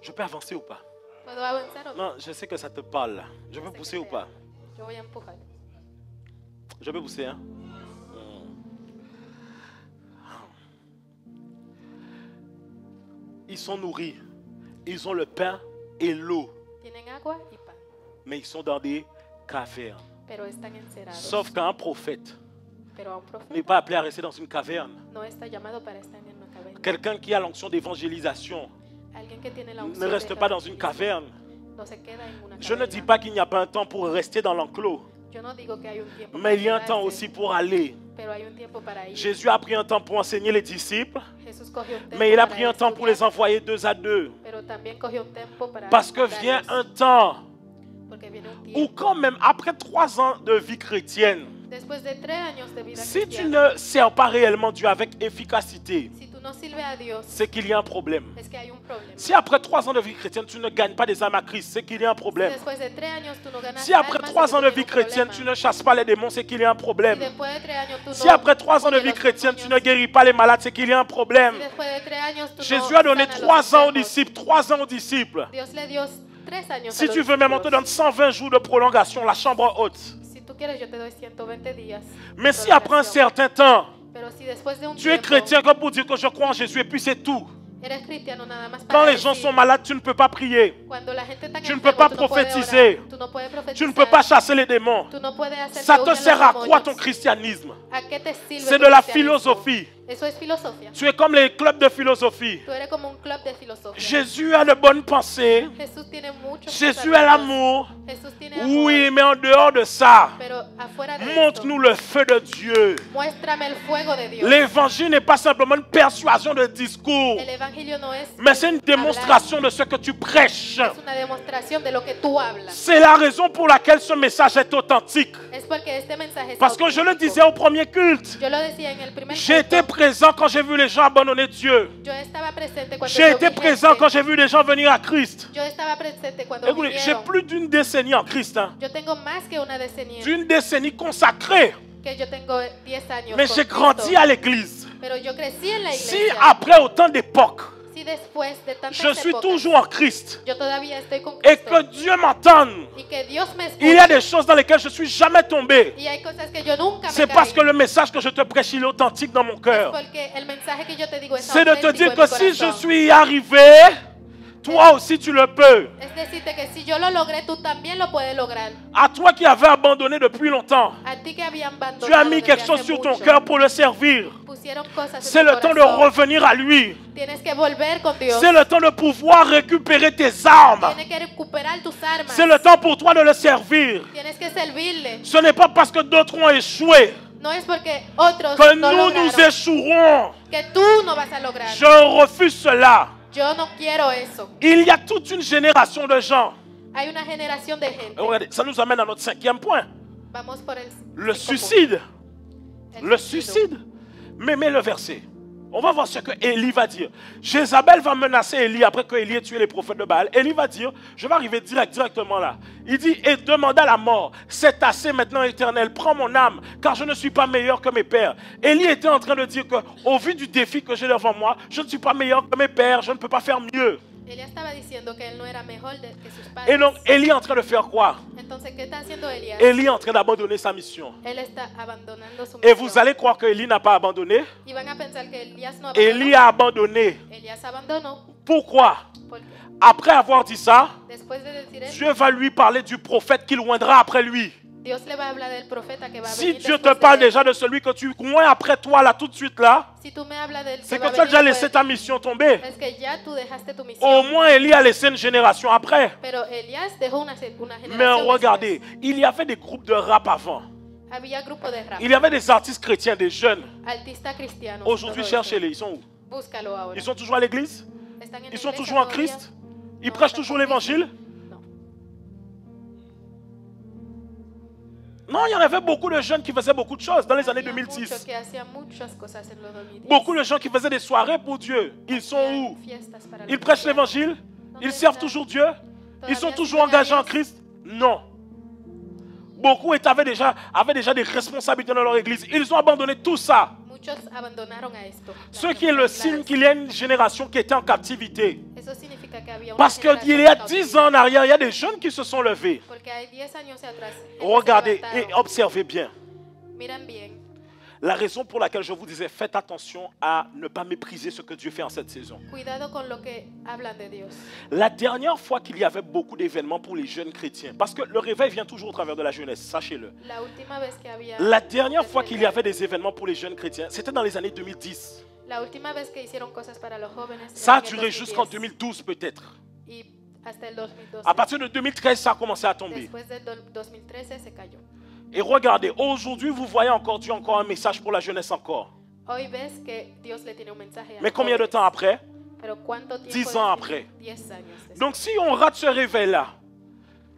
Je peux avancer ou pas? ¿Puedo avanzar o no? Non, je sais que ça te parle là. Je peux pousser ou pas? Yo voy a empujar. Je peux pousser, hein? Ils sont nourris. Ils ont le pain et l'eau. Tienen agua y pan, Mais ils sont dans des cavernes. pero están encerrados. Sauf qu'un prophète Pero a un n'est profeta pas appelé à rester dans une caverne. no está llamado para estar en una caverna. Quelqu'un qui a l'onction d'évangélisation Alguien que tiene la ne unción reste de pas dans une evangelismo caverne. no se queda en una Je ne dis caverna. pas qu'il n'y a pas un temps pour rester dans l'enclos. Yo no digo que hay un tiempo Mais il y a un para temps quedarse, aussi pour aller. pero hay un tiempo para ir. Jésus a pris un temps pour enseigner les disciples, Jesús cogió un tiempo mais il a para pris un temps pour les estudiar, envoyer 2 à 2. pero también cogió un tiempo para Parce que vient mandarlos, un temps porque viene un où tiempo. quand même, après 3 ans de vie chrétienne, Después de 3 años de vida si tu cristiana, ne sers pas réellement Dieu avec efficacité, si tú no sirves a Dios, c'est qu'il y a un problème. es que hay un problema. Si après 3 ans de vie chrétienne, tu ne gagnes pas des âmes à Christ, c'est qu'il y a un problème. Después de 3 años tú no ganas Si après almas, 3 es que ans tú de tienes vie un chrétienne, tu problema. ne chasses pas les démons, c'est qu'il y a un Si problème. después de 3 años tú Si no après 3 ans de huyes vie los chrétienne, tu ne demonios, guéris pas les malades, c'est qu'il y a un problème. si después de 3 años tú Jésus no a donné sanas los 3 ans aux enfermos, disciples, 3 ans aux disciples. Dios le dio 3 años a Si los tu veux même, on te donne discípulos. 120 jours de prolongation, la chambre haute. Si tú quieres, yo te doy 120 días. Mais de si après un prolongación. certain temps, Pero si después de un tu es tiempo chrétien que pour dire que je crois en Jésus et puis c'est tout. eres cristiano nada más Quand para les gens decir, sont malades, tu ne peux pas prier. cuando la gente está tu ne enferma, peux pas tú no puedes prophétiser. orar, tú no puedes Tu profetizar, ne peux pas chasser les démons. tú no puedes hacer Ça que te huyan sert los à quoi demonios. ton christianisme? ¿A qué te sirve C'est tu de la cristianismo? philosophie. Eso es filosofía. Tu es comme les clubs de philosophie. Tú eres como un club de filosofía. Jésus a de bonnes pensées. Jesús tiene muchos Jésus a pensamientos. l'amour. Jesús tiene amor. Oui, mais en dehors de ça, Pero afuera de montre-nous le feu de Dieu. esto, muéstrame el fuego de Dios. L'évangile n'est pas simplement une persuasion de discours, El evangelio no es mais c'est une démonstration de ce que tu prêches. hablar, es una demostración de lo que tú hablas. C'est la raison pour laquelle ce message est authentique. Es porque este mensaje es Parce que je le auténtico. disais au premier culte, Yo lo decía en el primer j'étais culto. présent quand j'ai vu les gens abandonner Dieu. Yo estaba presente cuando J'ai yo été vi présent gente. quand j'ai vu les gens venir à Christ. Yo estaba presente cuando Écoutez, j'ai vinieron. plus d'une décennie en Christ, hein. Yo tengo más que una decenía, D'une décennie consacrée. que yo tengo 10 años Mais con j'ai Cristo. grandi à l'église. Pero yo crecí en la Si iglesia. après autant d'époques, Si después de tantas je suis épocas, toujours en Christ yo todavía estoy con et Cristo que Dieu m'entende, y que Dios me il y a escucha des choses dans lesquelles je ne suis jamais tombé. y hay cosas que yo nunca me C'est parce caí, que le message que je te prêche, il est authentique dans mon es cœur. porque el mensaje que yo te digo es C'est de te auténtico dire en que mi si je corazón. suis arrivé, toi aussi tu le peux. Es decirte que si yo lo logré, tú también lo puedes lograr. À toi qui avais abandonné depuis longtemps, A ti que habían abandonado tu as mis desde quelque hace chose sur ton mucho, cœur pour le servir. pusieron cosas en C'est tu le temps de corazón. revenir à lui. Tienes que volver con Dios. C'est le temps de pouvoir récupérer tes armes. Tienes que recuperar tus armas. C'est le temps pour toi de le servir. Tienes que servirle. Ce n'est pas parce que d'autres ont échoué No es porque otros que no nous lograron, échouerons. que tú no vas a lograr. Je refuse cela. Yo no quiero eso. Il y a toute une génération de gens. Hay una generación de gente. Regardez, ça nous amène à notre 5e point. Vamos por Le cinco suicide. puntos. Le El suicidio. suicide. Mais le verset. On va voir ce que Élie va dire. Jézabel va menacer Élie après que Élie ait tué les prophètes de Baal. Élie va dire, je vais arriver directement là. Il dit, et demanda la mort. C'est assez maintenant, Éternel, prends mon âme, car je ne suis pas meilleur que mes pères. Élie était en train de dire que, au vu du défi que j'ai devant moi, je ne suis pas meilleur que mes pères, je ne peux pas faire mieux. Elías estaba diciendo que él no era mejor que sus padres. Et donc, Élie est en train de faire quoi? Entonces, ¿qué está haciendo Elías? Élie est en train d'abandonner sa mission. Él está abandonando su Et misión. vous allez croire que Élie n'a pas abandonné. Y van a pensar que Elías no Élie abandonó. a abandonné. Elías abandonó Pourquoi? porque Après avoir dit ça, después de decir eso, Dieu va lui parler du prophète qu'il oindra après lui. Dios le va a hablar del profeta que va a Si venir Dieu te después de parle él. déjà de celui que tu oins après toi, là, tout de suite, là, Si tú me hablas del c'est que va que a tu as déjà venir laissé después, ta mission tomber. es que ya tú dejaste tu Au misión. moins, Élie a laissé une génération après. Pero Elías dejó una Mais generación regardez, después. il y avait des groupes de rap avant. Había grupo de rap, Il y avait des artistes chrétiens, des jeunes. artistas cristianos. Aujourd'hui, todo cherchez-les. eso. Ils sont où? Búscalo ahora. Ils sont toujours à l'église? Están en la Ils sont iglesia toujours en todavía? Christ? Ils No, prêchent están toujours con l'évangile? Cristo. No. Non, il y en avait beaucoup de jeunes qui faisaient beaucoup de choses dans les années Había 2010. muchos que hacían muchas cosas en los 2010. Beaucoup de gens qui faisaient des soirées pour Dieu. Ils sont Hacían où? fiestas para Ils los prêchent cristianos. l'évangile? Ils servent toujours Dieu? Ils sont toujours engagés en Christ? Non. Beaucoup avaient déjà des responsabilités dans leur église. Ils ont abandonné tout ça. Muchos abandonaron a esto. Ce qui est le signe qu'il y a une génération qui était en captivité. Eso significa que había una Parce qu'il generación y a en 10 ans en arrière, il y a des jeunes qui se sont levés. Porque hay 10 años atrás. gente se Regardez levantaron. et observez bien. Miran bien. La raison pour laquelle je vous disais, faites attention à ne pas mépriser ce que Dieu fait en cette saison. Cuidado con lo que hablan de Dios. La dernière fois qu'il y avait beaucoup d'événements pour les jeunes chrétiens, parce que le réveil vient toujours au travers de la jeunesse, sachez-le. La última vez que había. La dernière fois qu'il y avait des événements pour les jeunes chrétiens, c'était dans les années 2010. La última vez que hicieron cosas para los jóvenes. Ça a en el duré jusqu'en 2010, 2012 peut-être. Y hasta el 2012. À partir de 2013, ça a commencé à tomber. Después del 2013 se cayó. Et regardez, aujourd'hui, vous voyez encore Dieu encore un message pour la jeunesse encore. Hoy ves que Dios le tiene un mensaje a Mais los combien de jóvenes. temps après? Pero ¿cuánto tiempo 10 ans después? après. 10 años después. Donc si on rate ce réveil-là,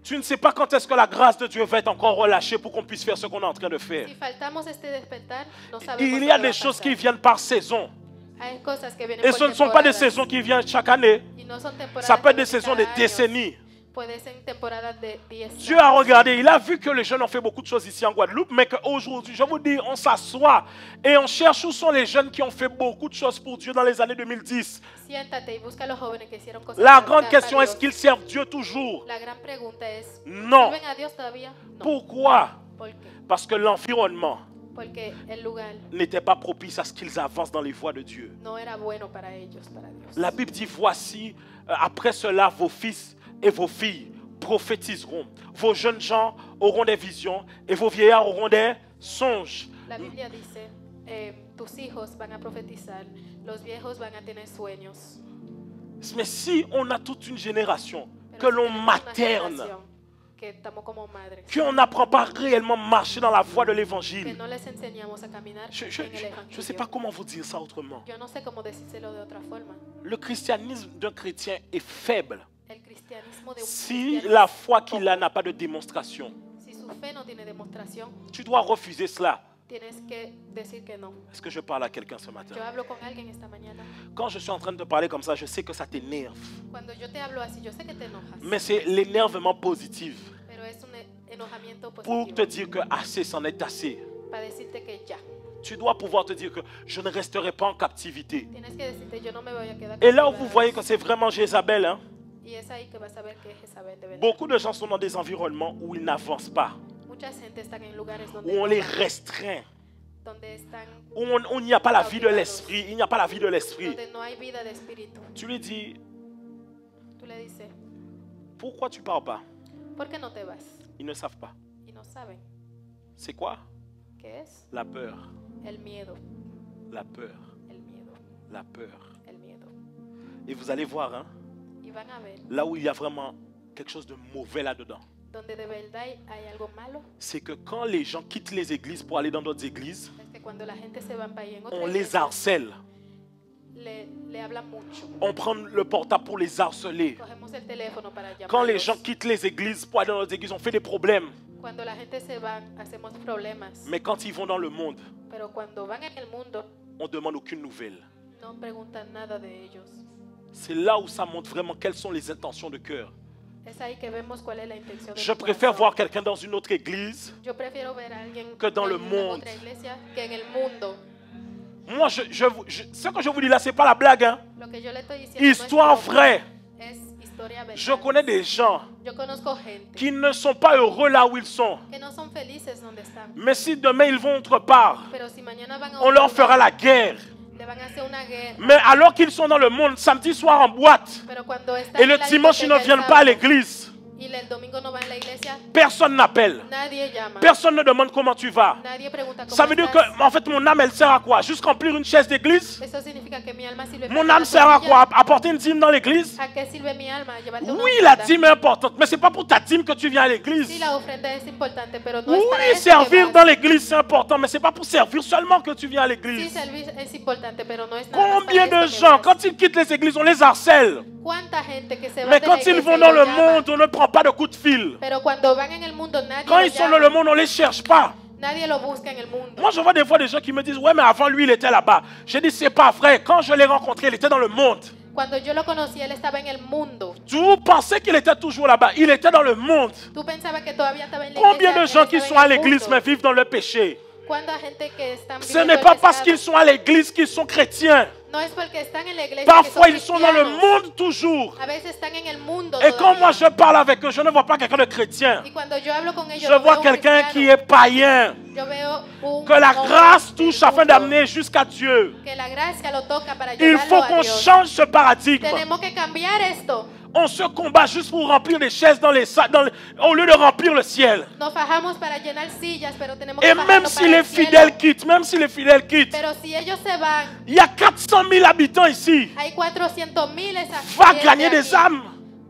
tu ne sais pas quand est-ce que la grâce de Dieu va être encore relâchée pour qu'on puisse faire ce qu'on est en train de faire. Si faltamos este despertar, no sabemos Il y qué a va des a choses pasar. qui viennent par saison. Hay cosas que vienen Et por ce ne sont pas des temporadas. saisons qui viennent chaque année. Y no son temporadas Ça peut être que des vienen saisons de cada año. décennies. Puede ser temporadas de 10 Dieu a regardé, il a vu que les jeunes ont fait beaucoup de choses ici en Guadeloupe, mais qu'aujourd'hui, je vous dis, on s'assoit et on cherche où sont les jeunes qui ont fait beaucoup de choses pour Dieu dans les années 2010. Siéntate y busca a los jóvenes que hicieron cosas La para grande para question, Dios. est-ce qu'ils servent Dieu toujours? La gran pregunta es, No. ¿sirven a Dios todavía? No. Pourquoi? ¿Por qué? Parce que l'environnement Porque el lugar n'était pas propice à ce qu'ils avancent dans les voies de Dieu. no era bueno para ellos, para Dios. La Bible dit, voici, après cela, vos fils et vos filles prophétiseront. Vos jeunes gens auront des visions et vos vieillards auront des songes. La Biblia dice, tus hijos van a profetizar, los viejos van a tener sueños. Mais si on a toute une génération que Pero si l'on tenemos una materne, generación que estamos como madres, qu'on n'apprend pas réellement à marcher dans la voie de que l'évangile. no les enseñamos a caminar Je en el ne evangelio. sais pas comment vous dire ça autrement. Yo no sé cómo decírselo de otra forma. Le christianisme d'un chrétien est faible El cristianismo de un si cristiano, la foi qu'il a n'a pas de démonstration. si su fe no tiene demostración, Tu dois refuser cela. tienes que decir que no. Est-ce que je parle à quelqu'un ce matin? Yo hablo con alguien esta mañana. Quand je suis en train de te parler comme ça, je sais que ça t'énerve. Cuando yo te hablo así, yo sé que te enojas, Mais c'est l'énervement positif pero es un enojamiento pour positivo te dire que assez, c'en est assez. para decirte que ya. Tu dois pouvoir te dire que je ne resterai pas en captivité. Tienes que decirte, yo no me voy a quedar Et là où cautiva. vous voyez que c'est vraiment Jézabel, hein, Y es ahí que vas a ver que es Jezabel de verdad. beaucoup de gens sont dans des environnements où ils n'avancent pas, Mucha gente está en lugares donde, où on no les van, restreint, donde están, où il n'y a pas la vie de l'esprit. Il n'y a pas la vie de l'esprit. donde no hay vida de espíritu. Tu lui dis, Tú le dices, pourquoi tu pars pas? ¿por qué no te vas? Ils ne savent pas. Y no saben C'est quoi? qué es La peur. el miedo, La peur. el miedo, La peur. el miedo. Et vous allez voir, hein, Y van a ver là où il y a vraiment quelque chose de mauvais là-dedans. donde de verdad hay algo malo. C'est que quand les gens quittent les églises pour aller dans d'autres églises, Es que cuando la gente se va para ahí en otra on les iglesia, harcèle. le hablan mucho. On prend le portable pour les harceler. Cogemos el teléfono para Quand les llamarlos. gens quittent les églises pour aller dans d'autres églises, on fait des problèmes. Cuando la gente se va, hacemos problemas. Mais quand ils vont dans le monde, Pero cuando van en el mundo, on ne demande aucune nouvelle. no preguntan nada de ellos. C'est là où ça montre vraiment quelles sont les intentions de cœur. Es ahí que vemos cuál es la intención de Je tu préfère corazón. voir quelqu'un dans une autre église. Yo prefiero ver a alguien que dans le en monde. otra iglesia que en el mundo. Moi, ce que je vous dis là, ce n'est pas la blague. Hein. Lo que yo le estoy diciendo no Histoire es broma, vraie. es historia verdad. Je connais des gens Yo conozco gente qui ne sont pas heureux là où ils sont. que no son felices donde están. Mais si demain ils vont autre part, Pero si mañana van a on leur fera la guerre. le van a hacer una guerra. Mais alors qu'ils sont dans le monde, samedi soir en boîte, Pero cuando están et en le la dimanche ils ne discoteca el viennent pas à sábado l'église, y el domingo no van a la iglesia, personne n'appelle. nadie llama. Personne ne demande comment tu vas. Nadie pregunta cómo Ça veut dire estás. que, en fait, mon âme, elle sert à quoi? Juste remplir une chaise d'église? Eso significa que mi alma sirve Mon para âme la sert à tortilla. quoi? Apporter une dîme dans l'église? ¿A qué sirve mi alma? Llevarte una Oui, la ofrenda. dîme est importante, mais ce n'est pas pour ta dîme que tu viens à Sí, l'église. la ofrenda es importante, pero no es para Oui, eso que servir vas. dans l'église, c'est important, mais ce n'est pas pour servir seulement que tu viens à Sí, l'église. servir es importante, pero no es nada más Combien para de esto que gens, vas. quand ils quittent les églises, on les harcèle. ¿Cuánta gente que se va Mais de la quand ils iglesia vont y dans lo le llaman? monde, on ne prend pas de coup de fil. Pero cuando van en el mundo, nadie Quand lo ils sont llama. dans le monde, on ne les cherche pas. Nadie lo busca en el mundo. Moi, je vois des fois des gens qui me disent, ouais, mais avant lui, il était là-bas. J'ai dit, c'est pas vrai. Quand je l'ai rencontré, il était dans le monde. Cuando yo lo conocí, él estaba en el mundo. Vous pensez qu'il était toujours là-bas? Il était dans le monde. Tú pensabas que todavía estaba en la Combien iglesia. de gens él qui estaba sont en à el l'église mundo. mais vivent dans le péché? ¿Cuánta gente que están Ce viviendo n'est en pas parce pecado? qu'ils sont à l'église qu'ils sont chrétiens. No es porque están en la iglesia Parfois, que ils son sont dans le cristianos. monde toujours. A veces están en el mundo Et quand moi todavía. je parle avec eux, je ne vois pas quelqu'un de chrétien. Y cuando yo hablo con ellos, Je no vois veo un quelqu'un qui cristiano. est païen. Yo veo un Que la hombre grâce del touche afin mundo. d'amener jusqu'à Dieu. Que la gracia lo toca para Il llevarlo faut a qu'on Dios. change ce paradigme. Tenemos que cambiar esto. On se combat juste pour remplir des chaises dans les salles, au lieu de remplir le ciel. Nos fajamos para llenar sillas, pero tenemos Et que même fajarnos si para les el cielo. fidèles quittent, même si les fidèles quittent, Pero si ellos se van, il y a 400 000 habitants ici. hay 400,000 esas Va gente gagner des aquí. âmes.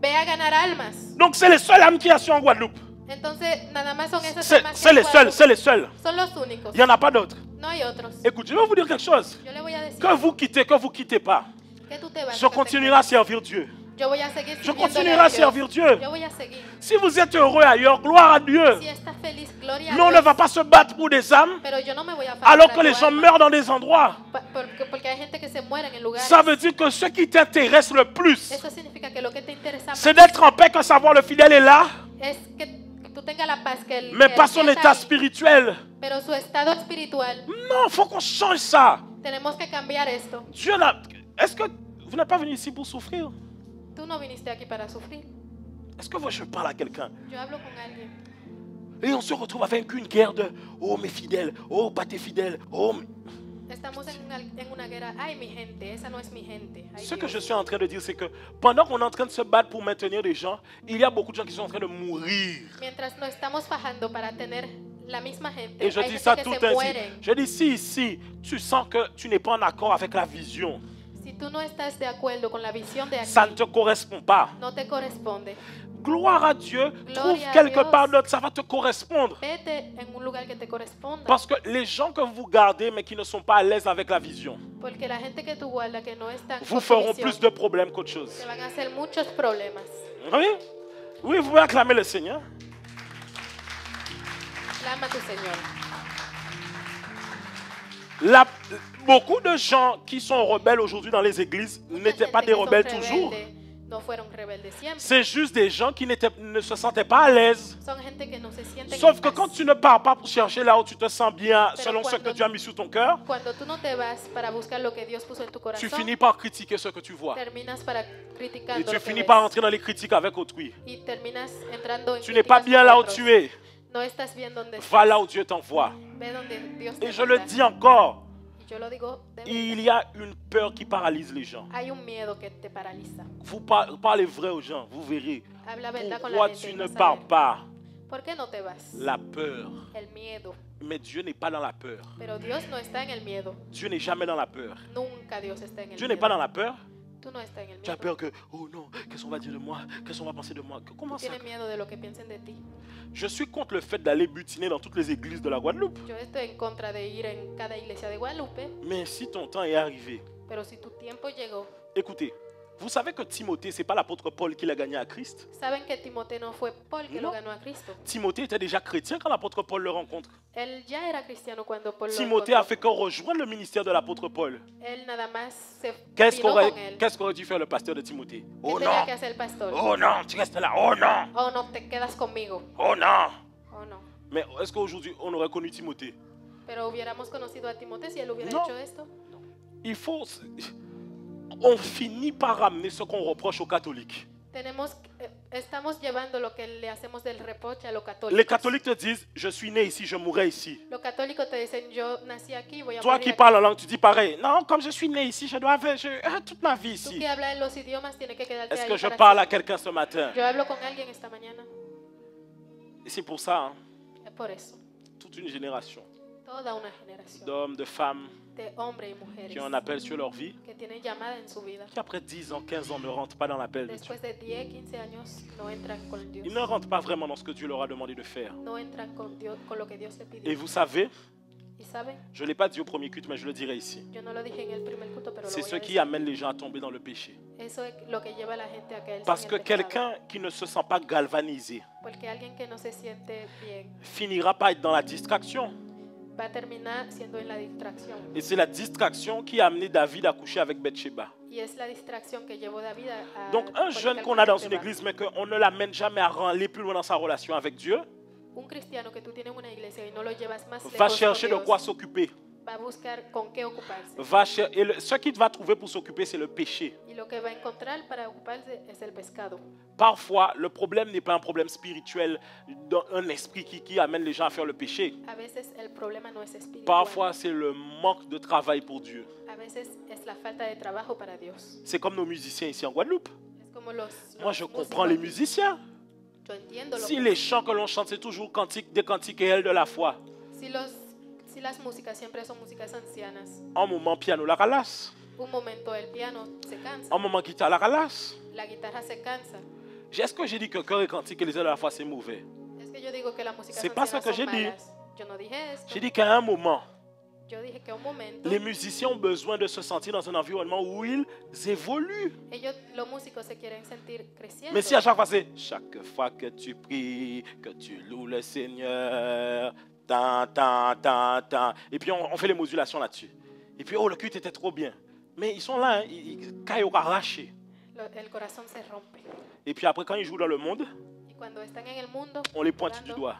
Ve a ganar almas. Donc c'est les seules âmes qui sont en Guadeloupe. Entonces, nada más son esas C'est almas que c'est hay les en seuls, Guadalupe. c'est les seuls. Son los únicos. Il n'y en a pas d'autres. No hay otros. Écoute, je vais vous dire quelque chose. Yo le voy a decir Que vous quittez pas, que tú te vas. je continuerai à servir Dieu. Yo voy a seguir Je sirviéndole continuerai a à Dios. servir Dieu. Yo voy a seguir. Si vous êtes heureux ailleurs, gloire à Dieu. Si estás feliz, gloria a Mais on ne Dios. va pas se battre pour des âmes Pero yo no me voy a fajar alors para que les tu gens alma. meurent dans des endroits. Porque hay gente que se muere en lugares. Ça veut dire que ce qui t'intéresse le plus, Eso significa que lo que te interesa c'est d'être en paix, que savoir le fidèle est là, es que tú tengas la paz que el mais que pas el son fiel está état ahí. spirituel. Pero su estado espiritual, Non, il faut qu'on change ça. tenemos que cambiar esto. Dieu n'a... Est-ce que vous n'êtes pas venu ici pour souffrir? Tú no viniste aquí para sufrir. Est-ce que je parle à quelqu'un? Yo hablo con alguien. Et on se retrouve avec une guerre de « Oh, mes fidèles, oh, pas tes fidèles, oh... » Estamos en una guerra. Ay, mi gente, esa no es mi gente. Ay, Ce que Dios. je suis en train de dire, c'est que pendant qu'on est en train de se battre pour maintenir des gens, il y a beaucoup de gens qui sont en train de mourir. Mientras nos estamos fajando para tener la misma gente, Et je hay dis gente ça que tout se ainsi. mueren. Je dis, si ici, tu sens que tu n'es pas en accord avec la vision, Si tú no estás de acuerdo con la visión de aquí, ça ne te correspond pas. no te corresponde. Gloire à Dieu, trouve Gloria a quelque Dios. part d'autre, ça va te correspondre. Vete en un lugar que te corresponda. Parce que les gens que vous gardez, mais qui ne sont pas à l'aise avec la vision, Porque la gente que tú guardas que no están vous con tu feront visión, plus de problèmes qu'autre chose. te van a hacer muchos problemas. Oui? Oui, vous pouvez acclamer le Seigneur. Clama a tu Señor. Beaucoup de gens qui sont rebelles aujourd'hui dans les églises Mucha n'étaient pas gente des que son rebelles toujours. rebeldes no fueron rebeldes siempre. C'est juste des gens qui ne se sentaient pas à l'aise. Son gente que no se sienten Sauf en que paz. quand tu ne pars pas pour chercher là où tu te sens bien, Pero selon ce que cuando- Dieu a mis sur ton cœur, Cuando tú no te vas para buscar lo que Dios puso en tu tu corazón, finis par critiquer ce que tu vois. terminas para criticando Et tu lo que finis ves. par entrer dans les critiques avec autrui. Y terminas entrando en Tu n'es pas críticas bien con là où otros. tu es. No estás bien donde Va estás. là où Dieu t'envoie. Ve donde Dios te Et je le manda. dis encore, Y yo lo digo de verdad. il y a une peur qui paralyse les gens. Hay un miedo que te paraliza. Vous parlez vrai aux gens, vous verrez. Habla verdad con la Pourquoi gente. tu y ne vas a pars ver. pas? ¿Por qué no te vas? La peur. El miedo. Mais Dieu n'est pas dans la peur. Pero Dios no está en el miedo. Dieu n'est jamais dans la peur. Nunca Dios está en el Dieu n'est miedo. pas dans la peur. Tú no estás en el Tu as miedo. peur que, oh non, qu'est-ce qu'on va dire de moi? Qu'est-ce qu'on va penser de moi? Comment ça? Tienes miedo de lo que piensen de ti. Je suis contre le fait d'aller butiner dans toutes les églises de la Guadeloupe. Yo estoy en contra de ir en cada iglesia de Guadalupe, Mais si ton temps est arrivé, pero si tu tiempo llegó, écoutez, vous savez que Timothée, ce n'est pas l'apôtre Paul qui l'a gagné à Christ. saben que Timoteo no fue Paul que No. lo ganó a Cristo. Timothée était déjà chrétien quand l'apôtre Paul le rencontre. Él ya era cristiano cuando Paul lo Timothée a encontró. fait que rejoindre le ministère de l'apôtre Paul. Él nada más se Qu'est-ce vino con él. qu'aurait dû faire le pasteur de Timothée? ¿Qué Oh tenía non! que hacer el pastor? Oh non, tu restes là. Oh non! Oh, no, te quedas conmigo. Oh non! Oh, no. Mais est-ce qu'aujourd'hui, on aurait connu Timothée? Pero hubiéramos conocido a Timoteo si él hubiera No. hecho esto. No. Il faut... On finit par ramener ce qu'on reproche aux catholiques. Estamos llevando lo que le hacemos del reproche a los católicos. Les catholiques te disent, je suis né ici, je mourrai ici. Los católicos te dicen, yo nací aquí, voy a Toi morir qui aquí. parles la langue, tu dis pareil. Non, comme je suis né ici, je dois vivre toute ma vie Tú ici. que hablas en los idiomas tienes que quedarte Est-ce ahí que je para parle à siempre. quelqu'un ce matin? Yo hablo con alguien esta mañana. Et c'est pour ça, hein, Es por eso. toute une génération Toda una generación d'hommes, de femmes de hombres y mujeres qui ont un appel sur leur vie, que tienen llamada en su vida. qui après 10 ans, 15 ans ne rentrent pas dans l'appel de Dieu. Después de 10, 15 años no entran con Dios. Ils ne rentrent pas vraiment dans ce que Dieu leur a demandé de faire. No entran con Dios, con lo que Dios le Et pidió. vous savez, Y saben, je ne l'ai pas dit au premier culte, mais je le dirai ici. yo no lo dije en el primer culto, pero lo C'est voy ce a qui decir. amène les gens à tomber dans le péché. Eso es lo que lleva a la gente a caerse Parce en que el pecado. quelqu'un qui ne se sent pas galvanisé Porque alguien que no se siente bien finira par être dans la distraction. va a terminar siendo en la distracción. Et c'est la distraction qui a amené David à coucher avec Bathsheba. Y es la distracción que llevó David a Donc un jeune qu'on a dans une église, mais qu'on ne l'amène jamais à aller plus loin dans sa relation avec Dieu, Un cristiano que tú tienes en una iglesia y no lo llevas más va lejos chercher de con quoi Dios, s'occuper. va a buscar con qué ocuparse. Ce qu'il va trouver pour s'occuper, c'est le péché. Y lo que va a encontrar para ocuparse es el pescado. Parfois, le problème n'est pas un problème spirituel, un esprit qui amène les gens à faire le péché. A veces el problema no es espiritual. Parfois, c'est le manque de travail pour Dieu. A veces es la falta de trabajo para Dios. C'est comme nos musiciens ici en Guadeloupe. Es como los Moi, je músicos comprends les aquí. musiciens. Yo entiendo lo Si que- les chants que l'on chante, c'est toujours des cantiques réels de la foi. si las músicas siempre son músicas ancianas. Un moment, piano la ralasse. Un momento el piano se cansa, Un moment, guitare la ralasse. la guitarra se cansa. Est-ce que j'ai dit que chœur et cantique et les ailes de la foi, c'est mauvais? Es que yo digo que las músicas C'est pas ce ancianas que son j'ai dit. malas. Yo no dije esto. J'ai dit qu'à un moment, Yo dije que un momento les musiciens ont besoin de se sentir dans un environnement où ils évoluent. los músicos se quieren sentir creciendo. Mais si à chaque fois c'est chaque fois que tu pries, que tu loues le Seigneur, et puis on fait les modulations là-dessus. Et puis oh, le culte était trop bien. Mais ils sont là, hein, ils caillent au arraché. El corazón se rompe. Et puis après quand ils jouent dans le monde, Y cuando están en el mundo, on les pointe du jugando, doigt.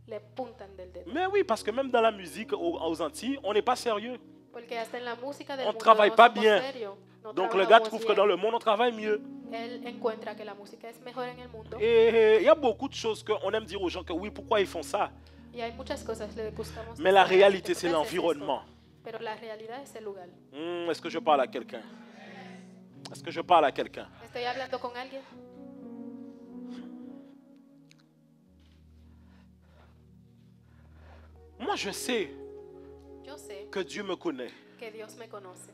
le puntan del dedo. Mais oui, parce que même dans la musique aux Antilles, on n'est pas sérieux. Porque hasta en la música del On mundo travaille no pas somos bien. serios, no Donc le gars trabajamos trouve que bien. dans le monde, on travaille mieux. Él encuentra que la música es mejor en el mundo. Et il y a beaucoup de choses qu'on aime dire aux gens que oui, pourquoi ils font ça? Y hay muchas cosas le gustamos. Mais la decir a la réalité, gente, c'est "¿Por qué haces esto?". l'environnement. Pero la realidad es el lugar. Est-ce que je parle à quelqu'un? Est-ce que je parle à quelqu'un? Estoy hablando con alguien. Moi, je sais Yo sé que Dieu me connaît. que Dios me conoce.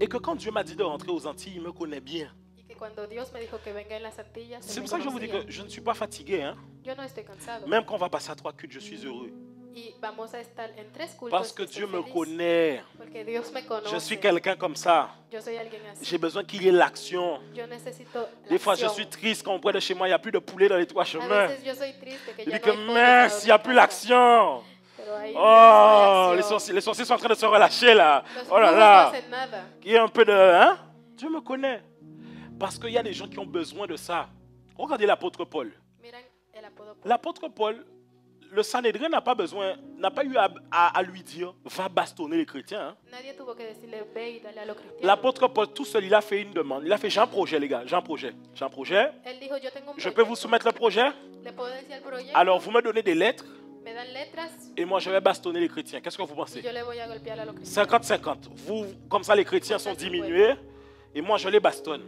Et que quand Dieu m'a dit de rentrer aux Antilles, il me connaît bien. Y que cuando Dios me dijo que venga en las Antillas, C'est él pour ça me que je vous dis conocía. que je ne suis pas fatigué. Hein? Yo no estoy cansado. Même quand on va passer à 3 cultes, je suis heureux. Y vamos a estar en 3 cultos. Parce que y estoy Dieu me feliz, connaît. Porque Dios me conoce. Je suis quelqu'un comme ça. Yo soy alguien así. J'ai besoin qu'il y ait l'action. Yo necesito la Des fois, je acción. suis triste quand près de chez moi, il n'y a plus de poulet dans les 3 A chemins. veces yo soy triste que Je ya dis no que hay pollo mince, il n'y a para plus casa. l'action. Pero hay Oh, una les reacción. sourcils sont en train de se relâcher là. Los Oh là brujos no là. hacen nada. Il y a un peu de... Hein? Dieu me connaît. Parce qu'il y a des gens qui ont besoin de ça. Regardez l'apôtre Paul. Miren el apodo. L'apôtre Paul, le Sanhédrin n'a pas eu à lui dire, va bastonner les chrétiens. Hein? Nadie tuvo que decirle ve y dale a los cristianos. L'apôtre Paul, tout seul, il a fait une demande. Il a fait, j'ai un projet, les gars, j'ai un projet. J'ai un projet. Él dijo, yo tengo un Je peux vous proyecto. soumettre le projet? Le puedo decir el proyecto. Alors, vous me donnez des lettres Me dan letras et moi, je vais bastonner les chrétiens. Qu'est-ce que vous y pensez? yo le voy a golpear a los cristianos. 50-50. Vous, comme ça, les chrétiens sont diminués et moi, je les bastonne.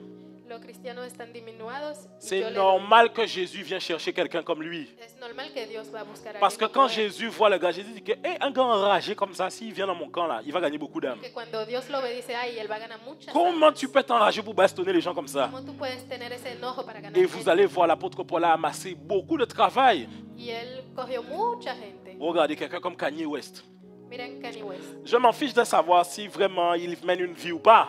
Los cristianos están diminuados. Y yo C'est le doy. normal que Jésus vienne chercher quelqu'un comme lui. Es normal que Dios va a buscar a Parce que alguien quand como él. Jésus voit le gars, Jésus dit que un gars enragé comme ça, s'il vient dans mon camp là, il va gagner beaucoup d'âmes. Que cuando Dios lo ve dice, ay, él va a ganar muchas. Comment almas. tu peux t'enrager pour bastonner les gens comme ça? ¿Cómo tú puedes tener ese enojo para ganar Et vous gente? allez voir l'apôtre Paul a amassé beaucoup de travail. Y él cogió mucha gente. Regardez quelqu'un comme Kanye West. Miren Kanye West. Je m'en fiche de savoir si vraiment il mène une vie ou pas.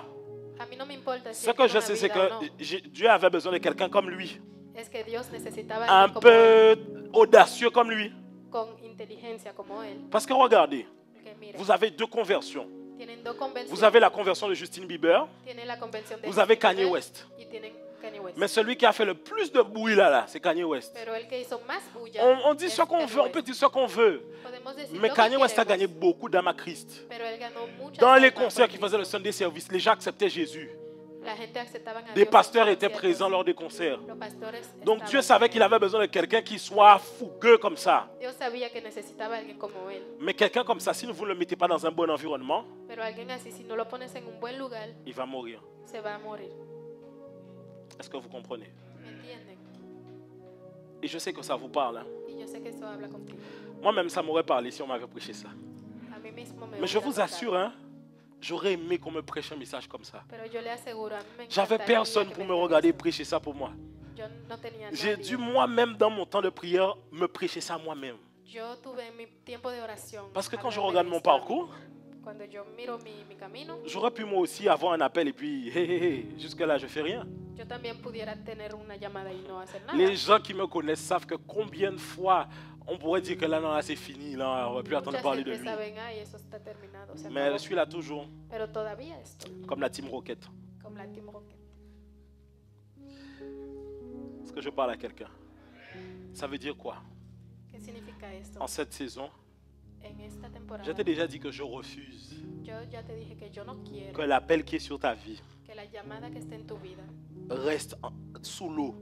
A mí no me importa si Ce él que tiene je una sais, c'est vida o no. que Dieu avait besoin de quelqu'un comme lui. Es que Dios necesitaba a Un alguien como él, peu audacieux comme lui. con inteligencia como él. Parce que regardez, Porque mire, vous avez deux conversions. tienen dos convenciones. Vous avez la conversion de Justin Bieber, Tienen la convención de vous avez Justin Kanye Bieber West. y tienen Kanye West. Mais celui qui a fait le plus de bruit là, c'est Kanye West. Pero el que hizo más bulla On dit es ce qu'on Kanye veut, on West. peut dire ce qu'on veut. Podemos decir Mais lo que Kanye West a queremos, gagné beaucoup d'âmes à Christ. pero él ganó muchas Dans les almas concerts por qui faisaient le Cristo. Sunday service, les gens acceptaient Jésus. La gente aceptaban a Des Dios en pasteurs los étaient conciertos. présents lors des concerts. Los pastores Donc estaban Dieu savait con qu'il él. avait besoin de quelqu'un qui soit fougueux comme ça. Dios sabía que necesitaba a alguien como él. Mais quelqu'un comme ça, si vous ne le mettez pas dans un bon environnement, Pero alguien así, si no lo pones en un buen lugar, il va mourir. se va a morir. Est-ce que vous comprenez? ¿Me entienden? Et je sais que ça vous parle. Hein. Y yo sé que eso habla contigo. Moi-même, ça m'aurait parlé si on m'avait prêché ça. A mí mismo me Mais je hubiera vous tocado. assure, hein, j'aurais aimé qu'on me prêche un message comme ça. Pero yo le aseguro, a mí me J'avais encantaría personne que pour me me digan regarder eso. prêcher ça pour moi. Yo no tenía J'ai nadie. dû moi-même, dans mon temps de prière, me prêcher ça moi-même. Yo tuve en mi tiempo de oración. Parce que quand je hablarme regarde de mon esto a mí. parcours, Cuando yo miro mi camino, j'aurais pu moi aussi avoir un appel et puis, hé, hé, hé, jusque-là, je fais rien. yo también pudiera tener una llamada y no hacer nada. Les gens qui me connaissent savent que combien de fois on pourrait dire que là, non, là, c'est fini, là, on va plus attendre Mucha parler de gente lui. saben, ay, eso está terminado. Se Mais acabó. je suis là toujours, Pero todavía estoy, comme la Team Rocket. como la Team Rocket. Est-ce que je parle à quelqu'un? Ça veut dire quoi? ¿Qué significa esto? En cette saison, En esta temporada, je t'ai déjà dit que je refuse yo ya te dije que yo no quiero que l'appel qui est sur ta vie que la llamada que esté en tu vida reste sous l'eau.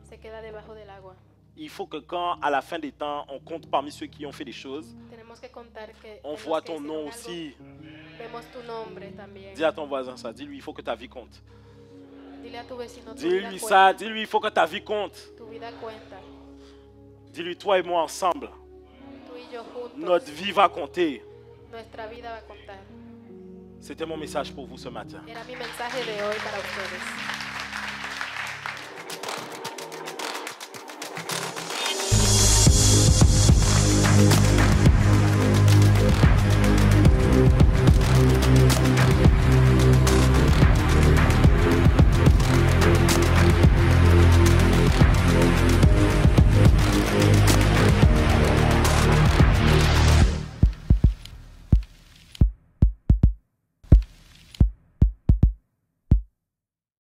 se queda debajo del agua. Il faut que quand, à la fin des temps, on compte parmi ceux qui ont fait des choses, Tenemos que contar que on en los voit que ton hicieron nom algo, aussi. vemos tu nombre también. Dis à ton voisin ça, dis-lui, il faut que ta vie compte. Dile a tu vecino, tu vida Dis-lui cuenta. ça, dis-lui, il faut que ta vie compte. Tu vida cuenta. Dis-lui, toi et moi ensemble, Tú y yo juntos, notre vie va compter. nuestra vida va a contar. C'était mon message pour vous ce matin. Era mi mensaje de hoy para ustedes.